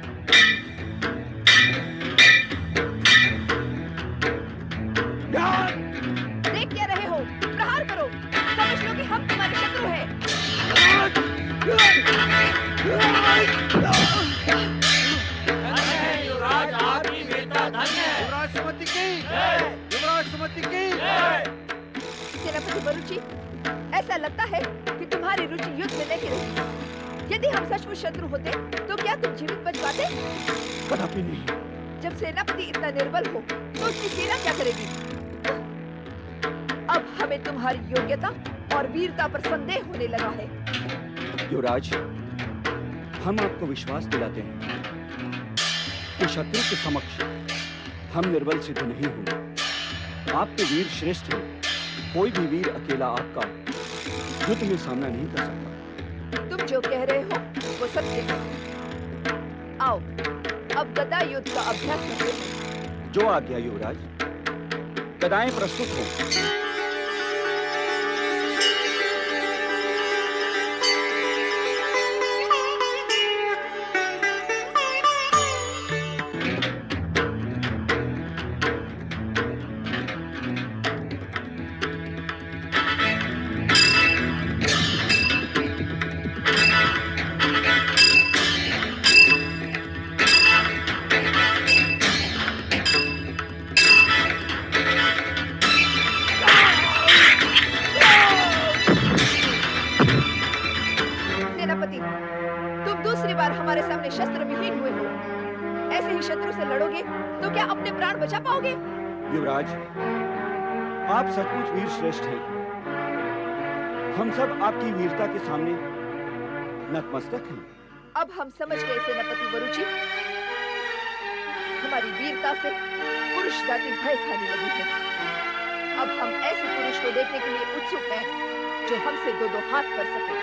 देख क्या रहे हो? प्रहार करो, समझ लो कि हम तुम्हारे शत्रु हैं। युवराज, आपकी वीरता धन्य है। युवराज सुमति की, युवराज सुमति की। सेनापति वरुचि, ऐसा लगता है कि तुम्हारी रुचि युद्ध में नहीं रही। यदि हम सचमुच शत्रु होते तो क्या तुम जीवित बच पाते? कदापि नहीं। जब सेनापति इतना निर्बल हो तो उसकी सेना क्या करेगी? अब हमें तुम्हारी योग्यता और वीरता पर संदेह होने लगा है। युवराज, हम आपको विश्वास दिलाते हैं कि शत्रु के समक्ष हम निर्बल सिद्ध नहीं होंगे। आपके वीर श्रेष्ठ हैं। कोई भी वीर अकेला आपका युद्ध में सामना नहीं कर सकता। तुम जो कह रहे हो वो सत्य है। आओ, अब गदा युद्ध का अभ्यास करते हैं। जो आज्ञा युवराज। गदाएं प्रस्तुत हो। दूसरी बार हमारे सामने शस्त्र विहीन हुए हो, ऐसे ही शत्रु से लड़ोगे तो क्या अपने प्राण बचा पाओगे? युवराज, आप सचमुच वीर श्रेष्ठ हैं। हम सब आपकी वीरता के सामने नतमस्तक हैं। अब हम समझ गए सेनापति वरुचि, हमारी वीरता से पुरुष जाति भय खाने लगी है। अब हम ऐसे पुरुष को देखने के लिए उत्सुक हैं जो हमसे दो दो हाथ कर सके।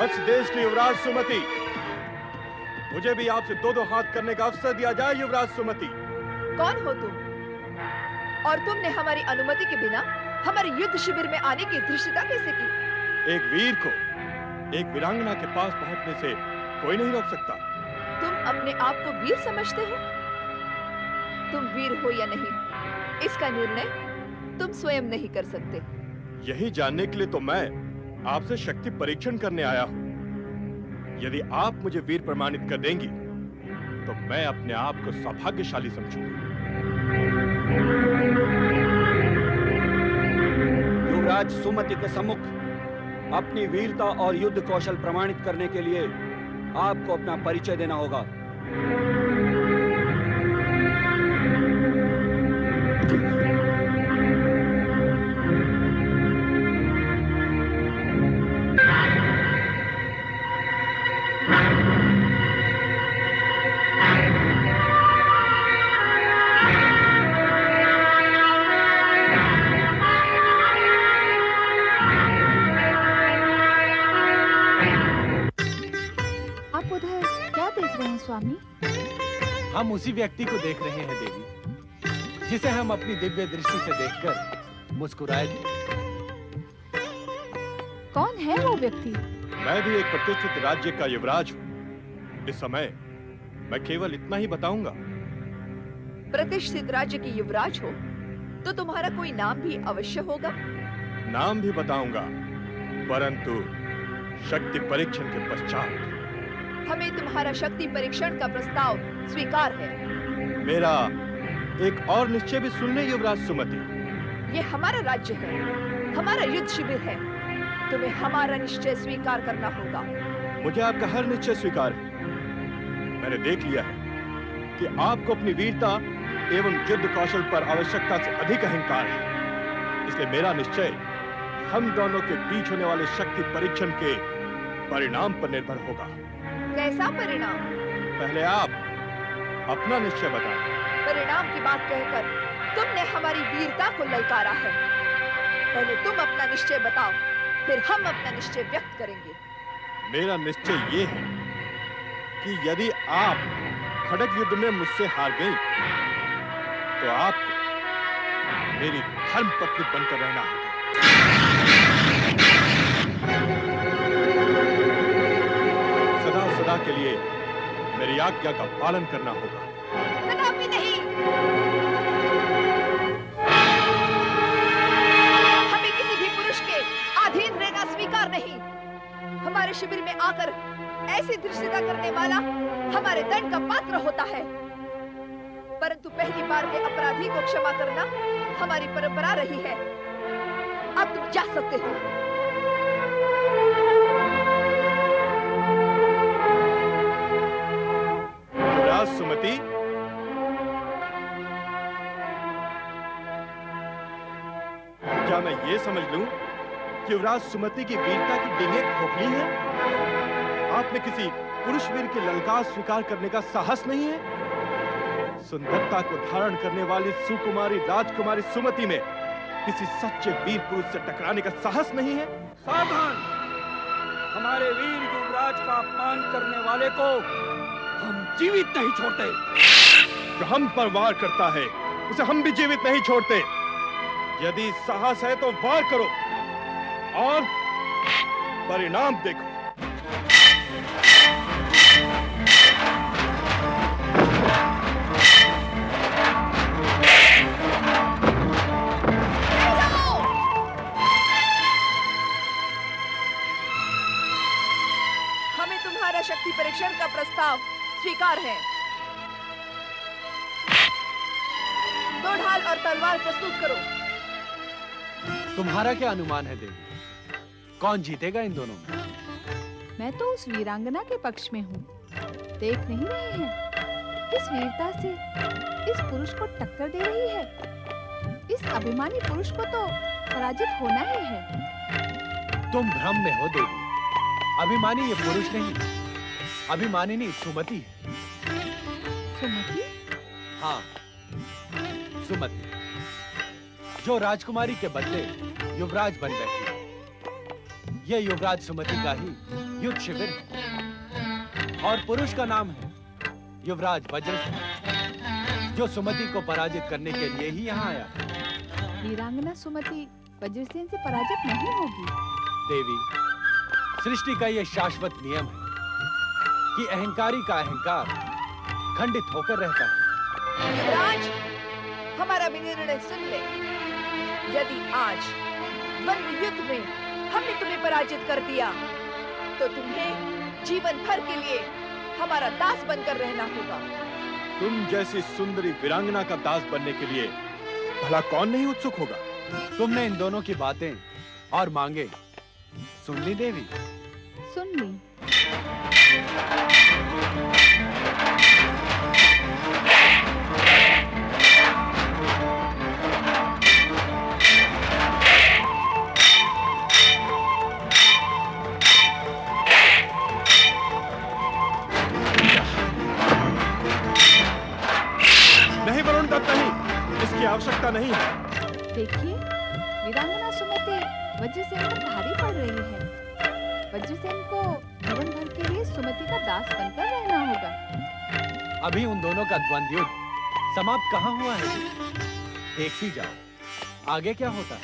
वत्स देश की युवराज सुमति, मुझे भी आपसे दो दो हाथ करने का अवसर दिया जाए। युवराज सुमति, कौन हो तुम? और तुमने हमारी अनुमति के बिना हमारे युद्ध शिविर में आने की धृष्टता कैसे की? एक वीर को एक वीरांगना के पास पहुंचने से कोई नहीं रोक सकता। तुम अपने आप को वीर समझते हो? तुम वीर हो या नहीं, इसका निर्णय तुम स्वयं नहीं कर सकते। यही जानने के लिए तो मैं आपसे शक्ति परीक्षण करने आया हूं। यदि आप मुझे वीर प्रमाणित कर देंगी तो मैं अपने आप को सौभाग्यशाली समझूंगा। युवराज सुमति के सम्मुख अपनी वीरता और युद्ध कौशल प्रमाणित करने के लिए आपको अपना परिचय देना होगा। स्वामी, हम उसी व्यक्ति को देख रहे हैं देवी, जिसे हम अपनी दिव्य दृष्टि से देखकर मुस्कुराए थे। कौन है वो व्यक्ति? मैं भी एक प्रतिष्ठित राज्य का युवराज हूँ। इस समय मैं केवल इतना ही बताऊंगा। प्रतिष्ठित राज्य के युवराज हो तो तुम्हारा कोई नाम भी अवश्य होगा। नाम भी बताऊंगा, परंतु शक्ति परीक्षण के पश्चात। हमें तुम्हारा शक्ति परीक्षण का प्रस्ताव स्वीकार है। मेरा एक और निश्चय भी सुन ले युवराज सुमति। ये हमारा राज्य है, हमारा युद्ध शिविर है, तुम्हें हमारा निश्चय स्वीकार करना होगा। मुझे आपका हर निश्चय स्वीकार है। मैंने देख लिया है कि आपको अपनी वीरता एवं युद्ध कौशल पर आवश्यकता से अधिक अहंकार है। इसलिए मेरा निश्चय हम दोनों के बीच होने वाले शक्ति परीक्षण के परिणाम पर निर्भर होगा। कैसा परिणाम? पहले आप अपना निश्चय बताएं। परिणाम की बात कहकर तुमने हमारी वीरता को ललकारा है। पहले तुम अपना निश्चय बताओ, फिर हम अपना निश्चय व्यक्त करेंगे। मेरा निश्चय ये है कि यदि आप खड़ग युद्ध में मुझसे हार गई तो आपको मेरी धर्म पत्नी बनकर रहना होगा। सदा सदा के लिए मेरी आज्ञा का पालन करना होगा। कदापि नहीं। हमें किसी भी पुरुष के अधीन रहना स्वीकार नहीं। हमारे शिविर में आकर ऐसी धृष्टता करने वाला हमारे दंड का पात्र होता है, परंतु पहली बार के अपराधी को क्षमा करना हमारी परंपरा रही है। अब तुम जा सकते हो। युवराज सुमति, क्या मैं ये समझ लूं कि युवराज सुमति की वीरता की डींगें खोखली हैं? आप में किसी पुरुष वीर के ललकार स्वीकार करने का साहस नहीं है? सुंदरता को धारण करने वाली सुकुमारी राजकुमारी सुमति में किसी सच्चे वीर पुरुष से टकराने का साहस नहीं है? सावधान! हमारे वीर युवराज का अपमान करने वाले को हम जीवित नहीं छोड़ते। जो हम पर वार करता है उसे हम भी जीवित नहीं छोड़ते। यदि साहस है तो वार करो और परिणाम देखो। हमें तुम्हारा शक्ति परीक्षण का प्रस्ताव स्वीकार है। दो ढाल और तलवार प्रस्तुत करो। तुम्हारा क्या अनुमान है देवी, कौन जीतेगा इन दोनों में? मैं तो उस वीरांगना के पक्ष में हूँ। देख नहीं रहे हैं, इस वीरता से इस पुरुष को टक्कर दे रही है। इस अभिमानी पुरुष को तो पराजित होना ही है। तुम भ्रम में हो देवी। अभिमानी ये पुरुष नहीं, अभिमानिनी सुमति है। सुमति? हाँ, सुमति, जो राजकुमारी के बदले युवराज बन बैठी है। ये युवराज सुमति का ही युद्ध शिविर है और पुरुष का नाम है युवराज वज्रसेन, जो सुमति को पराजित करने के लिए ही यहाँ आया है। वीरांगना सुमति वज्रसेन से पराजित नहीं होगी। देवी, सृष्टि का ये शाश्वत नियम है कि अहंकारी का अहंकार खंडित होकर रहता है। युवराज, हमारा भी निर्णय सुन ले। यदि आज द्वंद्व युद्ध में हमने तुम्हें पराजित कर दिया, तो तुम्हें जीवन भर के लिए हमारा दास बनकर रहना होगा। तुम जैसी सुंदरी वीरांगना का दास बनने के लिए भला कौन नहीं उत्सुक होगा? तुमने इन दोनों की बातें और मांगे सुन ली देवी? सुन ली। नहीं वरुण दत्त, नहीं, इसकी आवश्यकता नहीं है। देखिए, वीरांगना सुमति वज्रसेन पर भारी पड़ रही है। वज्रसेन को जीवन भर के लिए सुमति का दास बनकर रहना होगा। अभी उन दोनों का द्वंद्व युद्ध समाप्त कहाँ हुआ है? देखती जाओ आगे क्या होता है।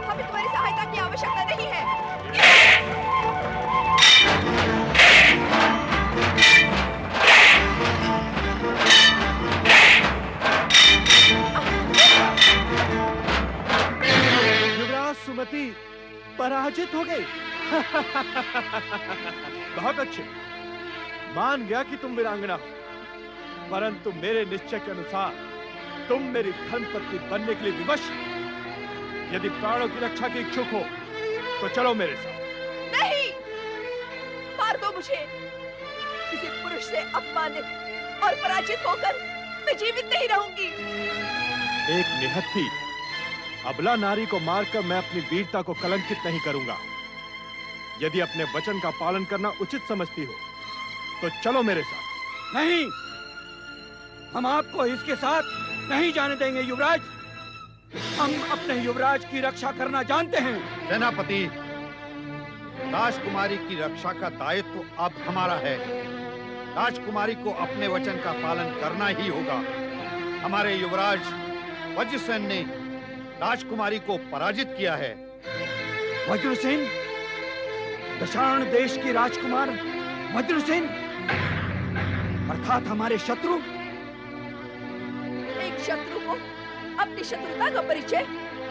हमें तुम्हारी सहायता की आवश्यकता नहीं है। युवराज सुमति पराजित हो गई। बहुत अच्छे, मान गया कि तुम वीरांगना हो, परंतु मेरे निश्चय के अनुसार तुम मेरी धर्मपत्नी बनने के लिए विवश हो। यदि प्राणों की रक्षा के इच्छुक हो तो चलो मेरे साथ। नहीं, मार दो मुझे। किसी पुरुष से अपमानित और पराजित होकर मैं जीवित नहीं रहूंगी। एक निहत्थी अबला नारी को मारकर मैं अपनी वीरता को कलंकित नहीं करूंगा। यदि अपने वचन का पालन करना उचित समझती हो तो चलो मेरे साथ। नहीं, हम आपको इसके साथ नहीं जाने देंगे युवराज। हम अपने युवराज की रक्षा करना जानते हैं। सेनापति, राजकुमारी की रक्षा का दायित्व तो अब हमारा है। राजकुमारी को अपने वचन का पालन करना ही होगा। हमारे युवराज वज्रसेन ने राजकुमारी को पराजित किया है। वज्रसेन? दशार्ण देश की राजकुमार वज्रसेन, अर्थात हमारे शत्रु। एक शत्रु को अपनी शत्रुता का परिचय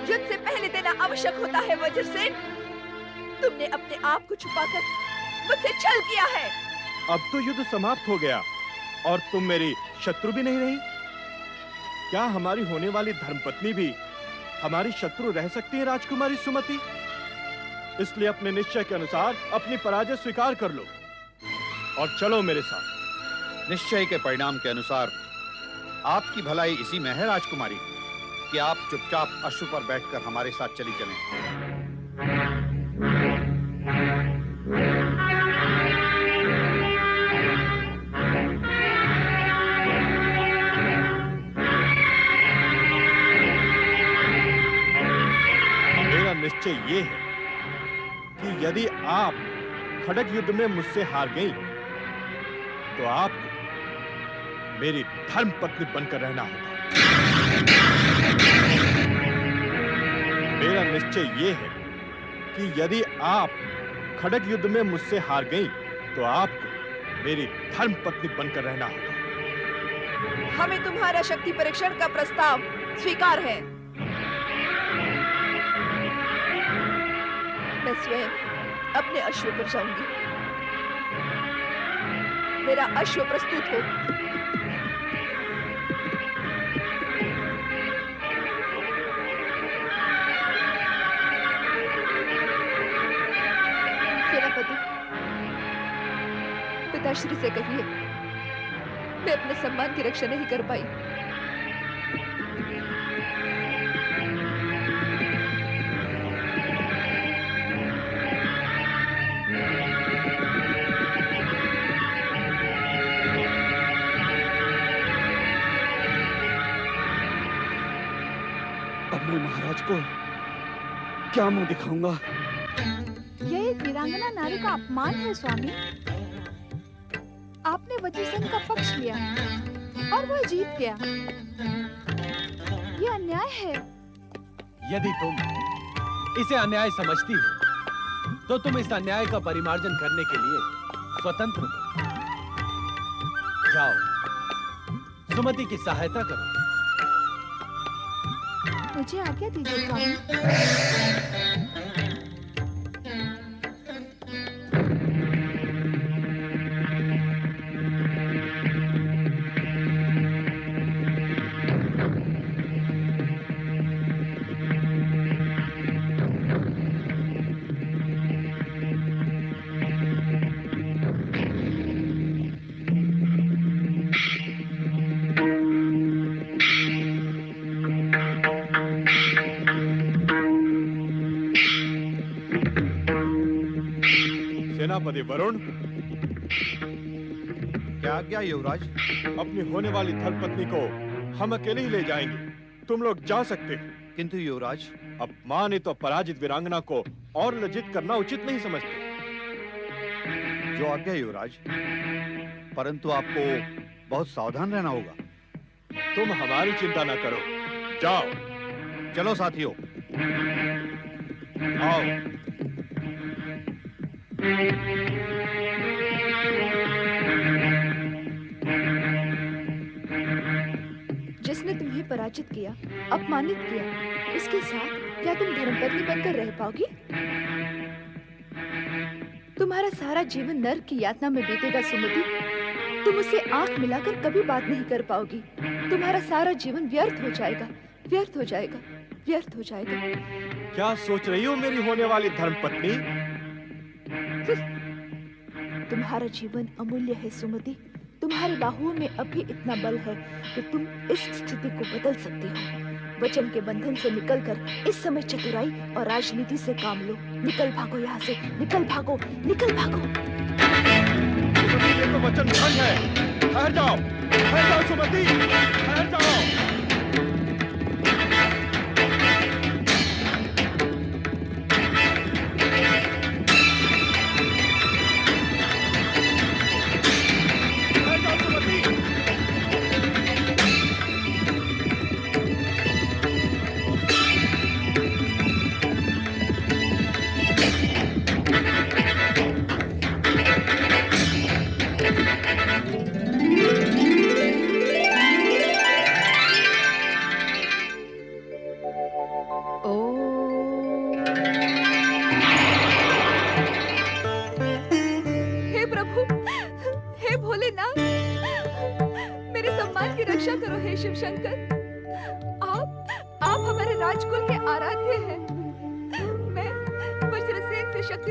युद्ध से पहले देना आवश्यक होता है। वज्रसेन, तुमने अपने आप को छुपाकर मुझसे छल किया है। अब तो युद्ध समाप्त हो गया और तुम मेरी शत्रु भी नहीं रही। क्या हमारी होने वाली धर्मपत्नी भी हमारी शत्रु रह सकती है राजकुमारी सुमति? इसलिए अपने निश्चय के अनुसार अपनी पराजय स्वीकार कर लो और चलो मेरे साथ। निश्चय के परिणाम के अनुसार आपकी भलाई इसी में है राजकुमारी कि आप चुपचाप अश्व पर बैठकर हमारे साथ चली चलें। मेरा निश्चय ये है कि यदि आप खड़ग युद्ध में मुझसे हार गई तो आपको मेरी धर्मपत्नी बनकर रहना होगा। मेरा निश्चय ये है कि यदि आप खड़ग युद्ध में मुझसे हार गई तो आपको मेरी धर्मपत्नी बनकर रहना होगा। हमें तुम्हारा शक्ति परीक्षण का प्रस्ताव स्वीकार है। मैं स्वयं अपने अश्व पर जाऊंगी। मेरा अश्व प्रस्तुत हो। सेनापति, पिताश्री से कहिए मैं अपने सम्मान की रक्षा नहीं कर पाई। अब मैं महाराज को क्या मुंह दिखाऊंगा? यह एक वीरांगना नारी का अपमान है स्वामी। आपने वज्रसेन का पक्ष लिया और वह जीत गया। यह अन्याय है। यदि तुम इसे अन्याय समझती हो तो तुम इस अन्याय का परिमार्जन करने के लिए स्वतंत्र हो। जाओ, सुमति की सहायता करो। मुझे आज्ञा दीजिए स्वामी। सेनापति वरुण, क्या आज्ञा युवराज? अपनी होने वाली धर्मपत्नी को हम अकेले ही ले जाएंगे, तुम लोग जा सकते हैं। किंतु युवराज, अपमानित और पराजित वीरांगना को और लज्जित करना उचित नहीं समझते। जो आज्ञा युवराज, परंतु आपको बहुत सावधान रहना होगा। तुम हमारी चिंता न करो, जाओ। चलो साथियों, आओ। जिसने तुम्हें पराजित किया, अपमानित किया, उसके साथ क्या तुम धर्मपत्नी बनकर रह पाओगी? तुम्हारा सारा जीवन नर्क की यातना में बीतेगा सुमति। तुम उससे आंख मिलाकर कभी बात नहीं कर पाओगी। तुम्हारा सारा जीवन व्यर्थ हो जाएगा, व्यर्थ हो जाएगा, व्यर्थ हो जाएगा। क्या सोच रही हो मेरी होने वाली धर्मपत्नी? तुम्हारा जीवन अमूल्य है सुमति। तुम्हारी बाहुओं में अभी इतना बल है कि तुम इस स्थिति को बदल सकते हो। वचन के बंधन से निकलकर इस समय चतुराई और राजनीति से काम लो। निकल भागो यहाँ से, निकल भागो, निकल भागो। सुमति, ये तो वचन भंग है। ठहर जाओ, सुमति, ठहर जाओ।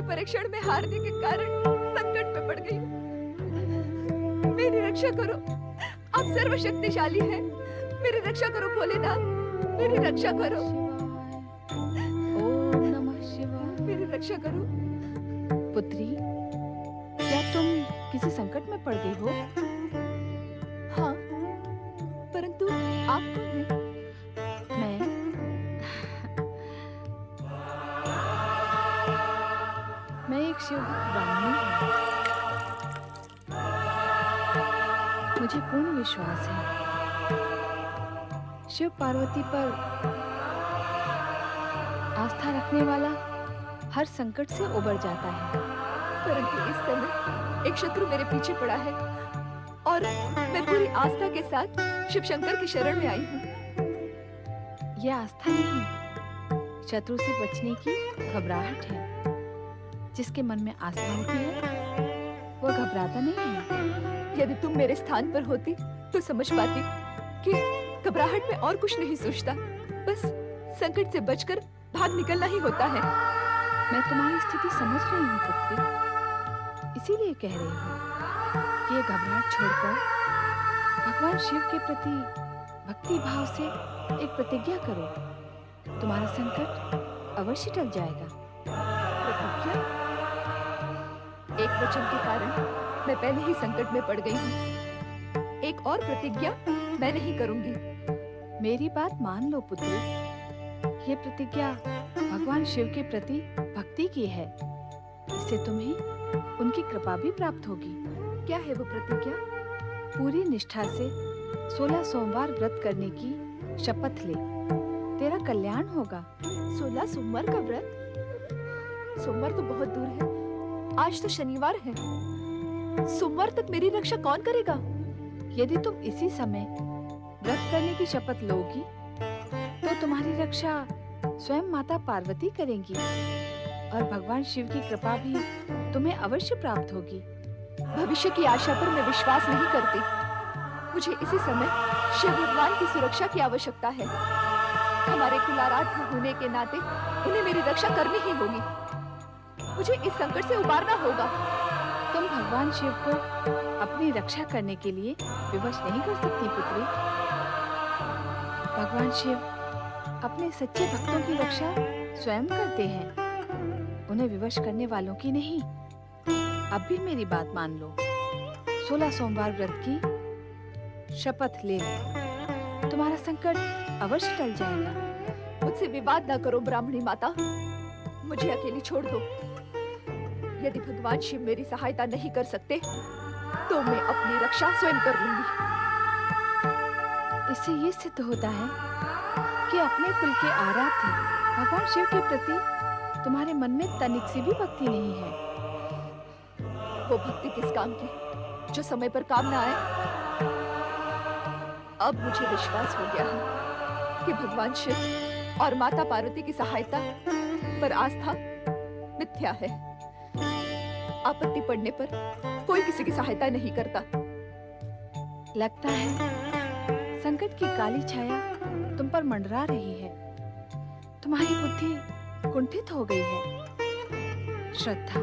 परीक्षण में हारने के कारण संकट में पड़ गई हूँ। मेरी रक्षा करो, आप सर्वशक्तिशाली हैं। मेरी रक्षा करो भोलेनाथ, मेरी रक्षा करो। ओम नमः शिवाय। मेरी रक्षा करो। पुत्री, क्या तुम किसी संकट में पड़ गई हो? हाँ, परंतु आप कौन हैं? मैं एक शिवभक्त ब्राह्मणी हूँ। मुझे पूर्ण विश्वास है शिव पार्वती पर आस्था रखने वाला हर संकट से उबर जाता है। परंतु इस समय एक शत्रु मेरे पीछे पड़ा है और मैं पूरी आस्था के साथ शिव शंकर की शरण में आई हूँ। यह आस्था नहीं, शत्रु से बचने की घबराहट है। जिसके मन में आस्था होती है वह घबराता नहीं है। यदि तुम मेरे स्थान पर होती तो समझ पाती कि घबराहट में और कुछ नहीं सोचता, बस संकट से बचकर भाग निकलना ही होता है। मैं तुम्हारी स्थिति समझ रही हूँ पुत्री, इसीलिए कह रही हूँ कि ये घबराहट छोड़कर भगवान शिव के प्रति भक्ति भाव से एक प्रतिज्ञा करो, तुम्हारा संकट अवश्य टल जाएगा। प्रतिज्ञा? एक वचन के कारण मैं पहले ही संकट में पड़ गई हूँ, एक और प्रतिज्ञा मैं नहीं करूंगी। मेरी बात मान लो पुत्री, ये प्रतिज्ञा भगवान शिव के प्रति भक्ति की है, इससे तुम्हें उनकी कृपा भी प्राप्त होगी। क्या है वो प्रतिज्ञा? पूरी निष्ठा से 16 सोमवार व्रत करने की शपथ ले, तेरा कल्याण होगा। 16 सोमवार का व्रत? सोमवार तो बहुत दूर है, आज तो शनिवार है। सोमवार तक मेरी रक्षा कौन करेगा? यदि तुम इसी समय व्रत करने की शपथ लोगी तो तुम्हारी रक्षा स्वयं माता पार्वती करेंगी और भगवान शिव की कृपा भी तुम्हें अवश्य प्राप्त होगी। भविष्य की आशा पर मैं विश्वास नहीं करती। मुझे इसी समय शिव भगवान की सुरक्षा की आवश्यकता है। हमारे कुलाराध्य होने के नाते उन्हें मेरी रक्षा करनी ही होगी। मुझे इस संकट से उबारना होगा। तुम भगवान शिव को अपनी रक्षा करने के लिए विवश नहीं कर सकती पुत्री। भगवान शिव अपने सच्चे भक्तों की रक्षा स्वयं करते हैं, उन्हें विवश करने वालों की नहीं। अब भी मेरी बात मान लो, 16 सोमवार व्रत की शपथ ले लो, तुम्हारा संकट अवश्य टल जाएगा। मुझसे विवाद न करो ब्राह्मणी माता, मुझे अकेली छोड़ दो। यदि भगवान शिव मेरी सहायता नहीं कर सकते तो मैं अपनी रक्षा स्वयं कर लूंगी। इससे ये सिद्ध होता है कि अपने कुल के आराध्य भगवान शिव के प्रति तुम्हारे मन में तनिक सी भी भक्ति नहीं है। वो भक्ति किस काम की जो समय पर काम न आए? अब मुझे विश्वास हो गया है कि भगवान शिव और माता पार्वती की सहायता पर आस्था मिथ्या है। आपत्ति पड़ने पर कोई किसी की सहायता नहीं करता। लगता है संकट की काली छाया तुम पर मंडरा रही है, तुम्हारी बुद्धि कुंठित हो गई है। श्रद्धा,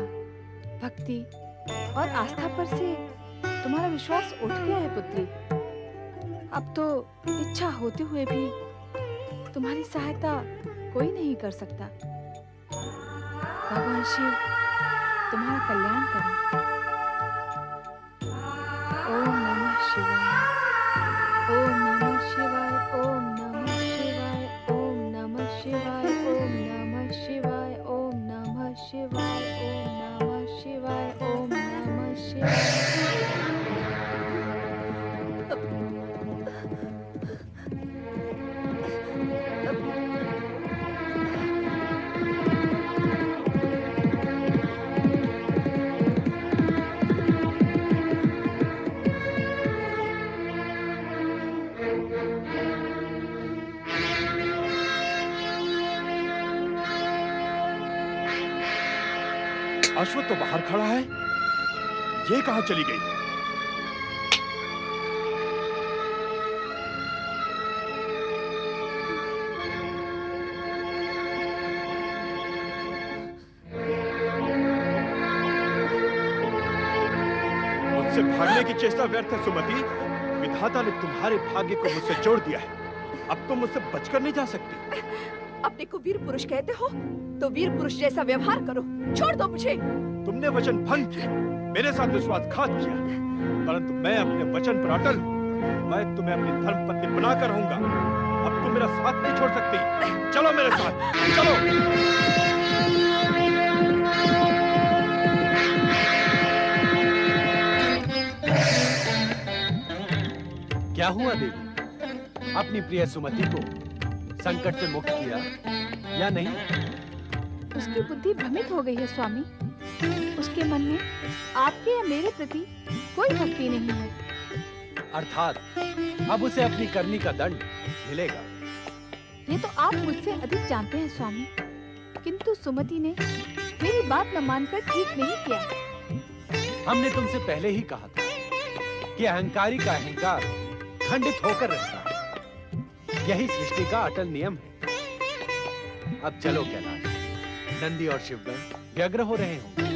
भक्ति और आस्था पर से तुम्हारा विश्वास उठ गया है पुत्री। अब तो इच्छा होते हुए भी तुम्हारी सहायता कोई नहीं कर सकता। भगवान शिव तुम्हारा कल्याण करें। ओम नमः शिवाय, ओम नमः शिवाय, ओम नमः शिवाय, ओम नमः शिवाय, ओम नमः शिवाय, ओम नमः शिवाय, ओम नमः शिवाय, ओम नमः शिवाय। अश्वत्थ तो बाहर खड़ा है, ये कहां चली गई? मुझसे भागने की चेष्टा व्यर्थ है सुमति। विधाता ने तुम्हारे भाग्य को मुझसे जोड़ दिया है, अब तुम मुझसे बचकर नहीं जा सकती। अपने को वीर पुरुष कहते हो तो वीर पुरुष जैसा व्यवहार करो, छोड़ दो मुझे। तुमने वचन भंग किया, मेरे साथ विश्वासघात किया, परंतु मैं अपने वचन पर अटल हूं। मैं तुम्हें अपनी धर्मपत्नी बनाकर रहूंगा। अब तुम मेरा साथ नहीं छोड़ सकती। चलो मेरे साथ, चलो। क्या हुआ देवी? अपनी प्रिय सुमति को संकट से मुक्त किया या नहीं? उसकी बुद्धि भ्रमित हो गई है स्वामी। उसके मन में आपके या मेरे प्रति कोई भक्ति नहीं है। अर्थात अब उसे अपनी करनी का दंड मिलेगा। ये तो आप मुझसे अधिक जानते हैं स्वामी, किंतु सुमति ने मेरी बात न मानकर ठीक नहीं किया। हमने तुमसे पहले ही कहा था कि अहंकारी का अहंकार खंडित होकर रहता है। यही सृष्टि का अटल नियम है। अब चलो कैलाश, नंदी और शिवगण व्यग्र हो रहे होंगे।